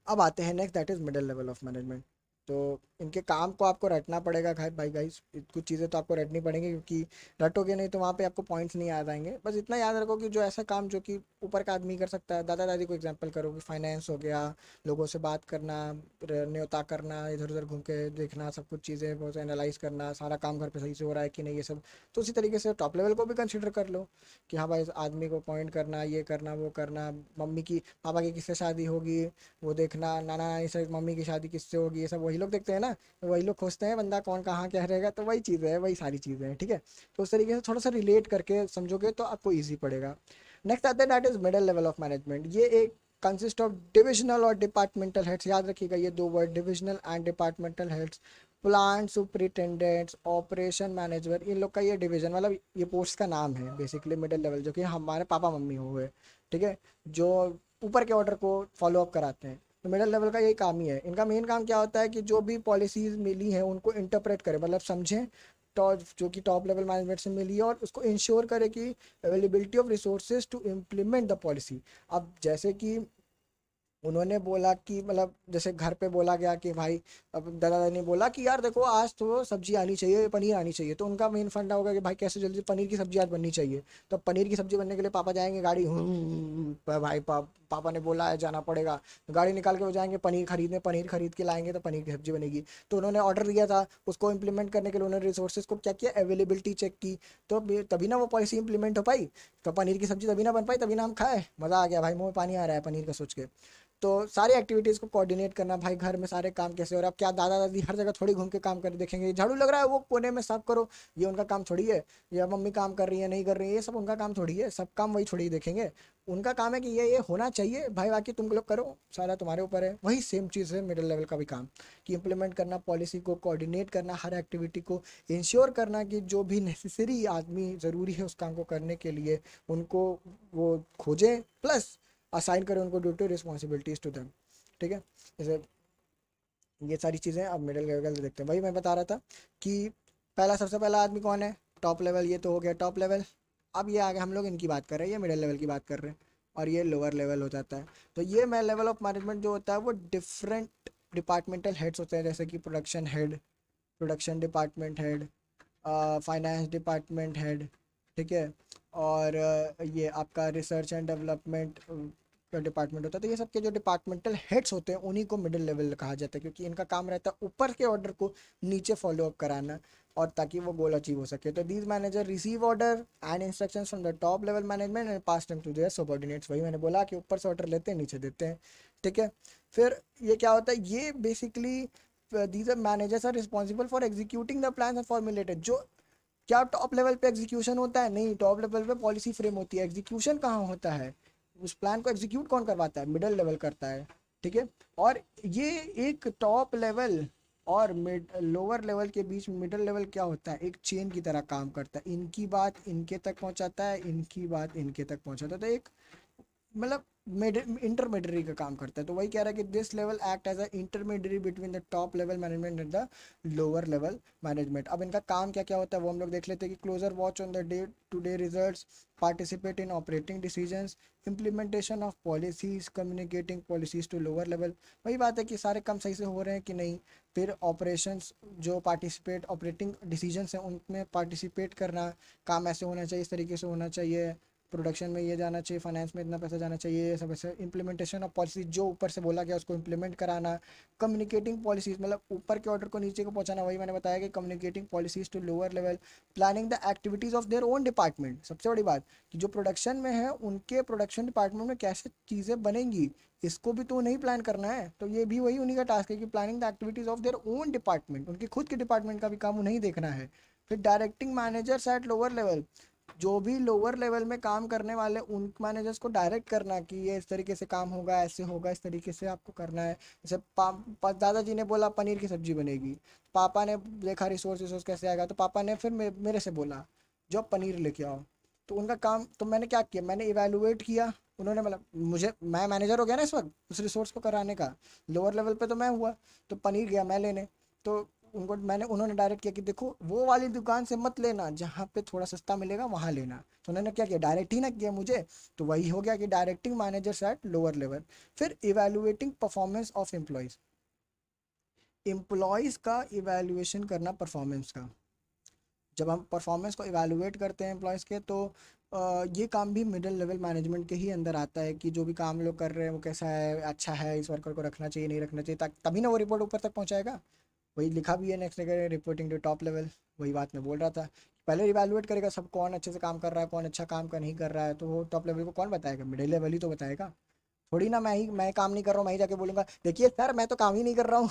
अब आते हैं next, that is middle level of management. तो इनके काम को आपको रटना पड़ेगा भाई गाइस, कुछ चीज़ें तो आपको रटनी पड़ेंगी, क्योंकि रटोगे नहीं तो वहाँ पे आपको पॉइंट्स नहीं याद आएंगे। बस इतना याद रखो कि जो ऐसा काम जो कि ऊपर का आदमी कर सकता है, दादा दादी को एग्जांपल करो कि फाइनेंस हो गया, लोगों से बात करना, न्योता करना, इधर उधर घूम के देखना, सब कुछ चीज़ें बहुत एनालाइज करना, सारा काम घर पे सही से हो रहा है कि नहीं, ये सब। तो उसी तरीके से टॉप लेवल को भी कंसिडर कर लो कि हाँ भाई इस आदमी को पॉइंट करना, ये करना, वो करना, मम्मी की पापा की किससे शादी होगी वो देखना, नाना नानी से मम्मी की शादी किससे होगी, ये सब वही लोग देखते हैं ना, तो वही लोग खोजते हैं बंदा कौन कहाँ क्या रहेगा। तो वही चीज़ है, वही सारी चीज़ें हैं, ठीक है। तो उस तरीके से थोड़ा सा रिलेट करके समझोगे तो आपको ईजी पड़ेगा। नेक्स्ट आता है that is middle level of management. ये एक कंसिस्ट ऑफ डिविजनल और डिपार्टमेंटल हेड्स, याद रखिएगा ये दो word, divisional and departmental heads. Plant superintendents, operation manager, इन लोग का ये डिवीजन मतलब ये पोस्ट का नाम है बेसिकली मिडिल लेवल, जो कि हमारे पापा मम्मी हुए, ठीक है, जो ऊपर के ऑर्डर को फॉलो अप कराते हैं। तो मिडिल लेवल का यही काम ही है। इनका मेन काम क्या होता है कि जो भी पॉलिसीज़ मिली हैं उनको इंटरप्रेट करें, मतलब समझें, टॉप जो कि टॉप लेवल मैनेजमेंट से मिली है, और उसको इंश्योर करे कि availability of resources to implement the policy. अब जैसे कि उन्होंने बोला कि मतलब जैसे घर पे बोला गया कि भाई, अब दादा दादी ने बोला कि यार देखो आज तो सब्जी आनी चाहिए, पनीर आनी चाहिए, तो उनका मेन फंडा होगा कि भाई कैसे जल्दी पनीर की सब्जी आज बननी चाहिए। तो पनीर की सब्जी बनने के लिए पापा जाएंगे गाड़ी, भाई पापा ने बोला है जाना पड़ेगा, तो गाड़ी निकाल के वो जाएंगे पनीर खरीदने, पनीर खरीद के लाएंगे तो पनीर की सब्जी बनेगी। तो उन्होंने ऑर्डर दिया था, उसको इम्प्लीमेंट करने के लिए उन्होंने रिसोर्सेज को क्या किया, अवेलेबिलिटी चेक की, तो तभी ना वो पॉलिसी इंप्लीमेंट हो पाई। तो पनीर की सब्जी तभी ना बन पाई, तभी ना हम खाए, मज़ा आ गया भाई, मुँह में पानी आ रहा है पनीर का सोच के। तो सारी एक्टिविटीज़ को कोऑर्डिनेट करना, भाई घर में सारे काम कैसे हो रहे हैं। अब क्या दादा दादी हर जगह थोड़ी घूम के काम कर देखेंगे, झाड़ू लग रहा है वो कोने में साफ करो, ये उनका काम थोड़ी है। या मम्मी काम कर रही है नहीं कर रही है, ये सब उनका काम थोड़ी है, सब काम वही थोड़ी देखेंगे। उनका काम है कि ये होना चाहिए भाई, बाकी तुम लोग करो, सारा तुम्हारे ऊपर है। वही सेम चीज़ है मिडिल लेवल का भी काम, कि इंप्लीमेंट करना, पॉलिसी को कोऑर्डिनेट करना, हर एक्टिविटी को इंश्योर करना कि जो भी नेसेसरी आदमी ज़रूरी है उस काम को करने के लिए उनको वो खोजें, प्लस असाइन करें उनको ड्यूटी रिस्पॉन्सिबिलिटीज़ टू देम, ठीक है। जैसे ये सारी चीज़ें अब मिडिल लेवल देखते हैं। वही मैं बता रहा था कि पहला, सबसे पहला आदमी कौन है, टॉप लेवल, ये तो हो गया टॉप लेवल। अब ये आगे हम लोग इनकी बात कर रहे हैं, ये मिडिल लेवल की बात कर रहे हैं, और ये लोअर लेवल हो जाता है। तो ये मैं लेवल ऑफ मैनेजमेंट जो होता है वो डिफरेंट डिपार्टमेंटल हेड्स होते हैं, जैसे कि production head, production department head, finance department head, ठीक है, और ये आपका रिसर्च एंड डेवलपमेंट का डिपार्टमेंट होता है। तो ये सब के जो डिपार्टमेंटल हेड्स होते हैं उन्हीं को मिडिल लेवल कहा जाता है, क्योंकि इनका काम रहता है ऊपर के ऑर्डर को नीचे फॉलो अप कराना, और ताकि वो गोल अचीव हो सके। तो these manager receive order and instructions from the top level management and pass them to their subordinates. वही मैंने बोला कि ऊपर से ऑर्डर लेते हैं, नीचे देते हैं, ठीक है। फिर ये क्या होता है, ये basically these are managers are responsible for executing the plans and formulated। जो क्या टॉप लेवल पे एग्जीक्यूशन होता है? नहीं, टॉप लेवल पे पॉलिसी फ्रेम होती है, एग्जीक्यूशन कहाँ होता है? उस प्लान को एग्जीक्यूट कौन करवाता है? मिडिल लेवल करता है, ठीक है। और ये एक टॉप लेवल और मिड लोअर लेवल के बीच मिडिल लेवल क्या होता है, एक चेन की तरह काम करता है, इनकी बात इनके तक पहुंचाता है, इनकी बात इनके तक पहुंचाता है। तो एक मतलब इंटरमीडियरी का काम करता है। तो वही कह रहा है कि this level act as a intermediary between the top level management and the lower level management. अब इनका काम क्या क्या होता है वो हम लोग देख लेते हैं कि closer watch on the day to day results, participate in operating decisions, implementation of policies, communicating policies to lower level. वही बात है कि सारे काम सही से हो रहे हैं कि नहीं। फिर ऑपरेशंस जो पार्टिसिपेट ऑपरेटिंग डिसीजंस हैं उनमें पार्टिसिपेट करना, काम ऐसे होना चाहिए, इस तरीके से होना चाहिए, प्रोडक्शन में ये जाना चाहिए, फाइनेंस में इतना पैसा जाना चाहिए, ये सब ऐसे। इंप्लीमेंटेशन ऑफ पॉलिसी, जो ऊपर से बोला गया उसको इंप्लीमेंट कराना। कम्युनिकेटिंग पॉलिसीज मतलब ऊपर के ऑर्डर को नीचे को पहुंचाना, वही मैंने बताया कि communicating policies to lower level. Planning the activities of their own department, सबसे बड़ी बात कि जो प्रोडक्शन में है उनके प्रोडक्शन डिपार्टमेंट में कैसे चीज़ें बनेंगी, इसको भी तो नहीं प्लान करना है। तो ये भी वही उन्हीं का टास्क है कि planning the activities of their own department, उनके खुद के डिपार्टमेंट का भी काम उन्हें देखना है। फिर directing managers at lower level, जो भी लोअर लेवल में काम करने वाले उन मैनेजर्स को डायरेक्ट करना कि ये इस तरीके से काम होगा, ऐसे होगा, इस तरीके से आपको करना है। जैसे दादाजी ने बोला पनीर की सब्जी बनेगी, पापा ने देखा रिसोर्स रिसोर्स कैसे आएगा, तो पापा ने फिर मेरे से बोला जो पनीर लेके आओ। तो उनका काम, तो मैंने क्या किया, मैंने इवेलुएट किया। उन्होंने मतलब मुझे, मैं मैनेजर हो गया ना इस वक्त उस रिसोर्स को कराने का, लोअर लेवल पे तो मैं हुआ। तो पनीर गया मैं लेने। तो उनको मैंने उन्होंने डायरेक्ट किया कि देखो वो वाली दुकान से मत लेना, जहाँ पे थोड़ा सस्ता मिलेगा वहाँ लेना। तो उन्होंने क्या किया, डायरेक्ट ही ना किया मुझे। तो वही हो गया कि directing managers at lower level. फिर evaluating performance of employees, employees का इवेल्युएशन करना परफॉर्मेंस का। जब हम परफॉर्मेंस को इवेलुएट करते हैं एम्प्लॉयज़ के, तो ये काम भी मिडिल लेवल मैनेजमेंट के ही अंदर आता है कि जो भी काम लोग कर रहे हैं वो कैसा है, अच्छा है, इस वर्कर को रखना चाहिए नहीं रखना चाहिए, तभी ना वो रिपोर्ट ऊपर तक पहुंचाएगा। वही लिखा भी है नेक्स्ट जगह, रिपोर्टिंग टू टॉप लेवल। वही बात मैं बोल रहा था, पहले इवेलुएट करेगा सब, कौन अच्छे से काम कर रहा है, कौन अच्छा काम का नहीं कर रहा है, तो वो टॉप लेवल को कौन बताएगा, मिडिल लेवल ही तो बताएगा। थोड़ी ना मैं काम नहीं कर रहा हूँ, मैं ही जाके बोलूंगा देखिए सर मैं तो काम ही नहीं कर रहा हूँ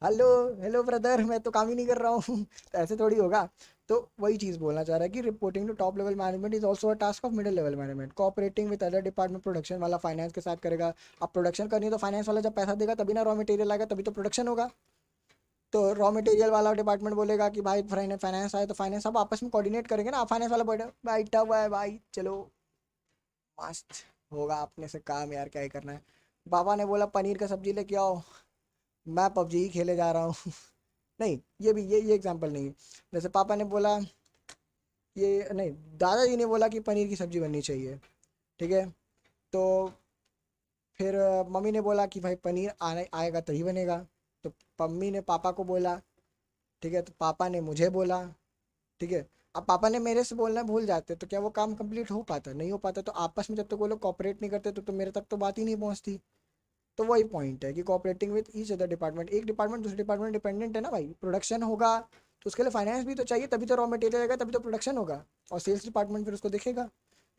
हेलो हेलो ब्रदर मैं तो काम ही नहीं कर रहा हूँ तो ऐसे थोड़ी होगा। तो वही चीज़ बोलना चाह रहा है कि reporting to top level management is also a task of middle level management. Cooperating with other department, production वाला फाइनेंस के साथ करेगा। अब प्रोडक्शन करनी है तो फाइनेंस वाला जब पैसा देगा तभी ना रॉ मटेरियल आएगा, तभी तो प्रोडक्शन होगा। तो रॉ मटेरियल वाला डिपार्टमेंट बोलेगा कि भाई फाइनेंस आए, तो फाइनेंस सब आपस में कोऑर्डिनेट करेंगे ना। फाइनेंस वाला बैठा हुआ है भाई, चलो मस्त होगा अपने से काम यार, क्या ही करना है। पापा ने बोला पनीर का सब्जी लेके आओ, मैं पबजी ही खेले जा रहा हूँ नहीं, ये एग्जांपल नहीं है। जैसे पापा ने बोला, ये नहीं, दादाजी ने बोला कि पनीर की सब्जी बननी चाहिए, ठीक है। तो फिर मम्मी ने बोला कि भाई पनीर आने आएगा तभी बनेगा। तो मम्मी ने पापा को बोला, ठीक है, तो पापा ने मुझे बोला, ठीक है। अब पापा ने मेरे से बोलना भूल जाते तो क्या वो काम कंप्लीट हो पाता, नहीं हो पाता। तो आपस में जब तक वो लोग कॉपरेट नहीं करते तो मेरे तक तो बात ही नहीं पहुंचती। तो वही पॉइंट है कि cooperating with each other department, एक डिपार्टमेंट दूसरे डिपार्टमेंट डिपेंडेंट है ना भाई। प्रोडक्शन होगा तो उसके लिए फाइनेंस भी तो चाहिए, तभी तो रॉ मटेरियल आएगा, तभी तो प्रोडक्शन होगा। और सेल्स डिपार्टमेंट फिर उसको देखेगा।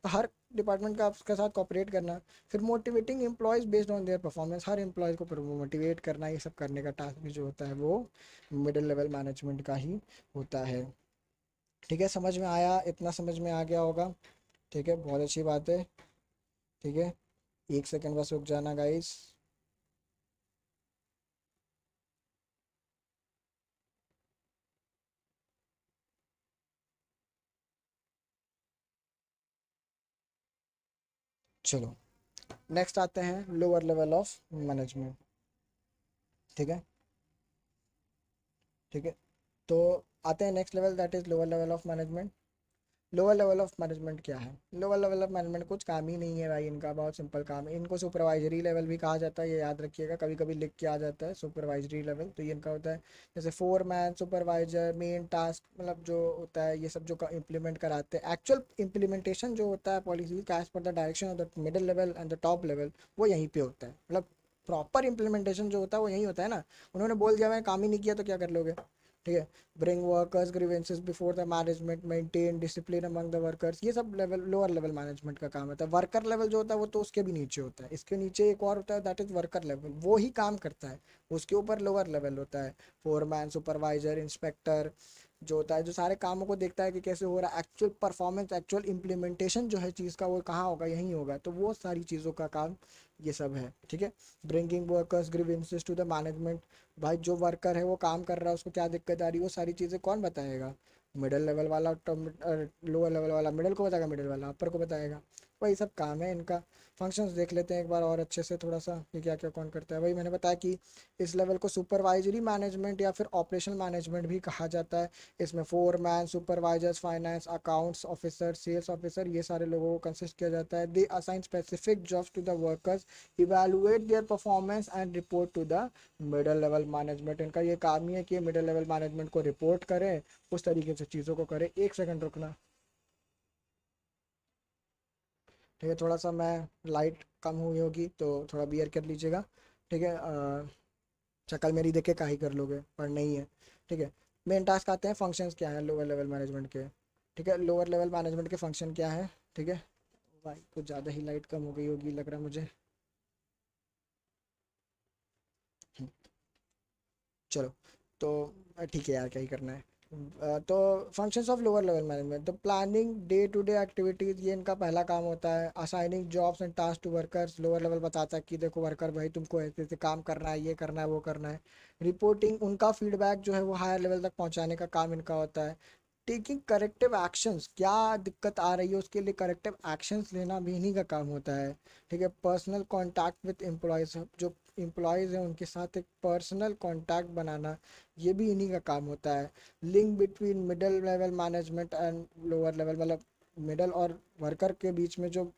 तो हर डिपार्टमेंट का उसके साथ कॉपरेट करना। फिर motivating employees based on their performance, her employees को मोटिवेट करना, ये सब करने का टास्क भी जो होता है वो मिडिल लेवल मैनेजमेंट का ही होता है। ठीक है, समझ में आया, इतना समझ में आ गया होगा। ठीक है, बहुत अच्छी बात है। ठीक है, एक सेकंड बस रुक जाना गाइस। चलो नेक्स्ट आते हैं लोअर लेवल ऑफ मैनेजमेंट। ठीक है, ठीक है। तो आते हैं next level, that is lower level of management. Lower level of management क्या है? लोअर लेवल ऑफ मैनेजमेंट कुछ काम ही नहीं है भाई इनका, बहुत सिंपल काम है। इनको सुपरवाइजरी लेवल भी कहा जाता है, ये याद रखिएगा, कभी कभी लिख के आ जाता है सुपरवाइजरी लेवल। तो ये इनका होता है जैसे four man supervisor, main task, मतलब जो होता है ये सब जो इम्प्लीमेंट कराते हैं। एक्चुअल इम्प्लीमेंटेशन जो होता है पॉलिसी का as per the direction of the middle level and the top level, वो यहीं पे होता है। मतलब प्रॉपर इम्प्लीमेंटेशन जो होता है वो यहीं होता है ना। उन्होंने बोल दिया मैं काम ही नहीं किया तो क्या कर लोगे? ठीक है। Bring workers grievances before the management, maintain discipline among the workers, ये sub level lower level management का काम होता है। वर्कर लेवल जो होता है वो तो उसके भी नीचे होता है, इसके नीचे एक और होता है दैट इज वर्कर लेवल, वो ही काम करता है। उसके ऊपर लोअर लेवल होता है, फोरमैन, सुपरवाइजर, इंस्पेक्टर, जो होता है जो सारे कामों को देखता है कि कैसे हो रहा है। एक्चुअल परफॉर्मेंस, एक्चुअल इम्प्लीमेंटेशन जो है चीज़ का वो कहाँ होगा, यहीं होगा। तो वो सारी चीज़ों का काम ये सब है। ठीक है। Bringing workers grievances to the management, भाई जो वर्कर है वो काम कर रहा है उसको क्या दिक्कत आ रही है, वो सारी चीज़ें कौन बताएगा? मिडिल लेवल वाला। लोअर लेवल वाला मिडिल को बताएगा, मिडिल वाला अपर को बताएगा। वही सब काम है इनका। फंक्शंस देख लेते हैं एक बार और अच्छे से थोड़ा सा कि क्या क्या कौन करता है। वही मैंने बताया कि इस लेवल को सुपरवाइजरी मैनेजमेंट या फिर ऑपरेशनल मैनेजमेंट भी कहा जाता है। इसमें foreman supervisors, finance, accounts officer, sales officer, ये सारे लोगों को कंसिस्ट किया जाता है। They assign specific jobs to the workers, evaluate their performance and report to the middle level management. इनका ये काम ही है कि मिडल लेवल मैनेजमेंट को रिपोर्ट करें, उस तरीके से चीज़ों को करें। एक सेकंड रुकना। ठीक है, थोड़ा सा मैं लाइट कम हुई होगी तो थोड़ा बियर कर लीजिएगा। ठीक है। शक्ल मेरी देख के काहे कर लोगे, पर नहीं है। ठीक है। मेन टास्क आते हैं, फंक्शंस क्या है लोअर लेवल मैनेजमेंट के। ठीक है, लोअर लेवल मैनेजमेंट के फंक्शन क्या है? ठीक है। भाई कुछ ज़्यादा ही लाइट कम हो गई होगी लग रहा मुझे। चलो, तो ठीक है यार, क्या ही करना है। तो functions of lower level management, तो planning day to day activities, ये इनका पहला काम होता है। Assigning jobs and task to workers, lower level बताता है कि देखो वर्कर भाई तुमको ऐसे ऐसे काम करना है, ये करना है, वो करना है। रिपोर्टिंग, उनका फीडबैक जो है वो हायर लेवल तक पहुंचाने का काम इनका होता है। टेकिंग करेक्टिव एक्शंस, क्या दिक्कत आ रही है उसके लिए करेक्टिव एक्शंस लेना भी इन्हीं का काम होता है। ठीक है। पर्सनल कांटेक्ट विद एम्प्लॉयज़, जो एम्प्लॉयज़ हैं उनके साथ एक पर्सनल कांटेक्ट बनाना, ये भी इन्हीं का काम होता है। Link between middle level management and lower level, मतलब मिडल और वर्कर के बीच में जो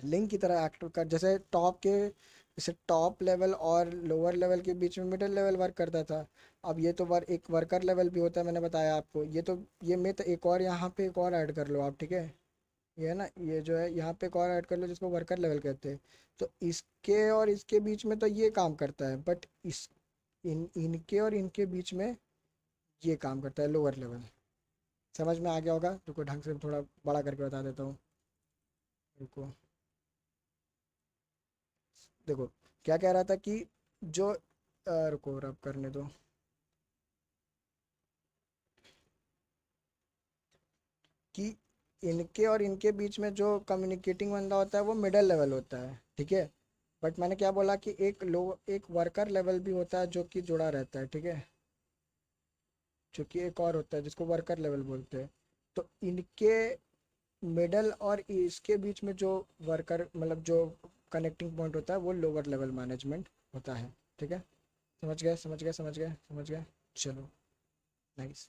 लिंक की तरह एक्ट कर, जैसे टॉप के, जैसे टॉप लेवल और लोअर लेवल के बीच में मिडिल लेवल वर्क करता था। अब ये तो एक वर्कर लेवल भी होता है, मैंने बताया आपको। ये तो ये में तो एक और यहाँ पे एक और ऐड कर लो आप, ठीक है। ये है ना, ये जो है यहाँ पे एक और ऐड कर लो जिसको वर्कर लेवल कहते हैं। तो इसके और इसके बीच में तो ये काम करता है, बट इस इनके और इनके बीच में ये काम करता है लोअर लेवल। समझ में आ गया होगा, रुको ढंग से थोड़ा बड़ा करके बता देता हूँ। रुको, देखो क्या कह रहा था कि जो रुको रब करने दो, कि इनके और इनके बीच में जो कम्युनिकेटिंग बंदा होता है वो मिडिल लेवल होता है, ठीक है। बट मैंने क्या बोला कि एक वर्कर लेवल भी होता है जो कि जुड़ा रहता है, ठीक है। जो कि एक और होता है जिसको वर्कर लेवल बोलते हैं। तो इनके मिडल और इसके बीच में जो वर्कर, मतलब जो कनेक्टिंग पॉइंट होता है वो लोअर लेवल मैनेजमेंट होता है, ठीक है। समझ गए, समझ गए, समझ गए, समझ गए। चलो, नाइस।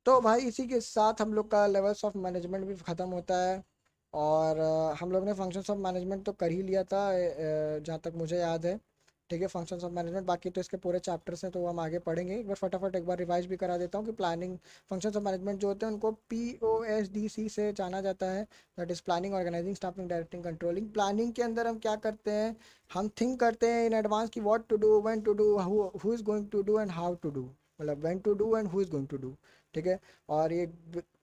तो भाई इसी के साथ हम लोग का लेवल्स ऑफ मैनेजमेंट भी ख़त्म होता है। और हम लोग ने फंक्शंस ऑफ मैनेजमेंट तो कर ही लिया था, जहाँ तक मुझे याद है। ठीक है, फंक्शंस ऑफ मैनेजमेंट, बाकी तो इसके पूरे चैप्टर्स हैं तो वो हम आगे पढ़ेंगे। एक बार फटाफट एक बार रिवाइज भी करा देता हूँ कि प्लानिंग, फंक्शंस ऑफ मैनेजमेंट जो होते हैं उनको POSDC से जाना जाता है। That is planning, organising, staffing, directing, controlling. Planning के अंदर हम क्या करते हैं, हम थिंक करते हैं इन एडवांस कि what to do, when to do, who is going to do and how to do, मतलब when to do and who is going to do. ठीक है। और ये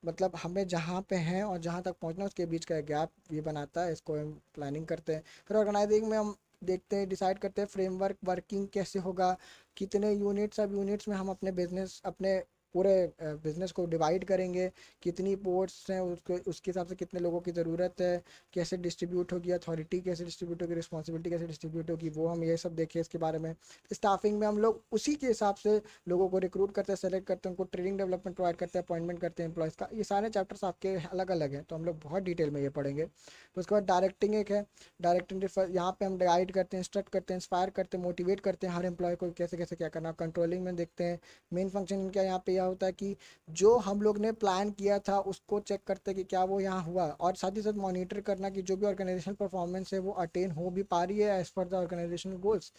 मतलब हमें जहाँ पे हैं और जहाँ तक पहुँचना है उसके बीच का गैप ये बनाता है, इसको हम प्लानिंग करते हैं। फिर ऑर्गेनाइजिंग में हम देखते हैं, डिसाइड करते हैं फ्रेमवर्क, वर्किंग कैसे होगा, कितने यूनिट्स, अब यूनिट्स में हम अपने बिजनेस, अपने पूरे बिजनेस को डिवाइड करेंगे, कितनी पोर्ट्स हैं उसके उसके हिसाब से कितने लोगों की ज़रूरत है, कैसे डिस्ट्रीब्यूट होगी अथॉरिटी, कैसे डिस्ट्रीब्यूट होगी रिस्पॉन्सिबिलिटी, कैसे डिस्ट्रीब्यूट होगी, वो हम ये सब देखें इसके बारे में। स्टाफिंग में हम लोग उसी के हिसाब से लोगों को रिक्रूट करते हैं, सेलेक्ट करते हैं, उनको ट्रेनिंग डेवलपमेंट प्रोवाइड करते हैं, अपॉइंटमेंट करते हैं एम्प्लॉयज़ का। ये सारे चैप्टर्स आपके अलग अलग हैं तो हम लोग बहुत डिटेल में ये पढ़ेंगे। तो उसके बाद डायरेक्टिंग एक है। डायरेक्टिंग यहाँ पे हम गाइड करते हैं, इंस्ट्रक्ट करते हैं, इंस्पायर करते हैं, मोटिवेट करते हैं हर एम्प्लॉय को कैसे कैसे क्या करना। कंट्रोलिंग में देखते हैं, मेन फंक्शन इनका यहाँ पे यह होता है कि जो हम लोग ने प्लान किया था उसको चेक करते हैं कि क्या वो यहाँ हुआ, और साथ ही साथ मॉनिटर करना कि जो भी ऑर्गेनाइजेशन परफॉर्मेंस है वो अटेन हो भी पा रही है as per the organisation goals.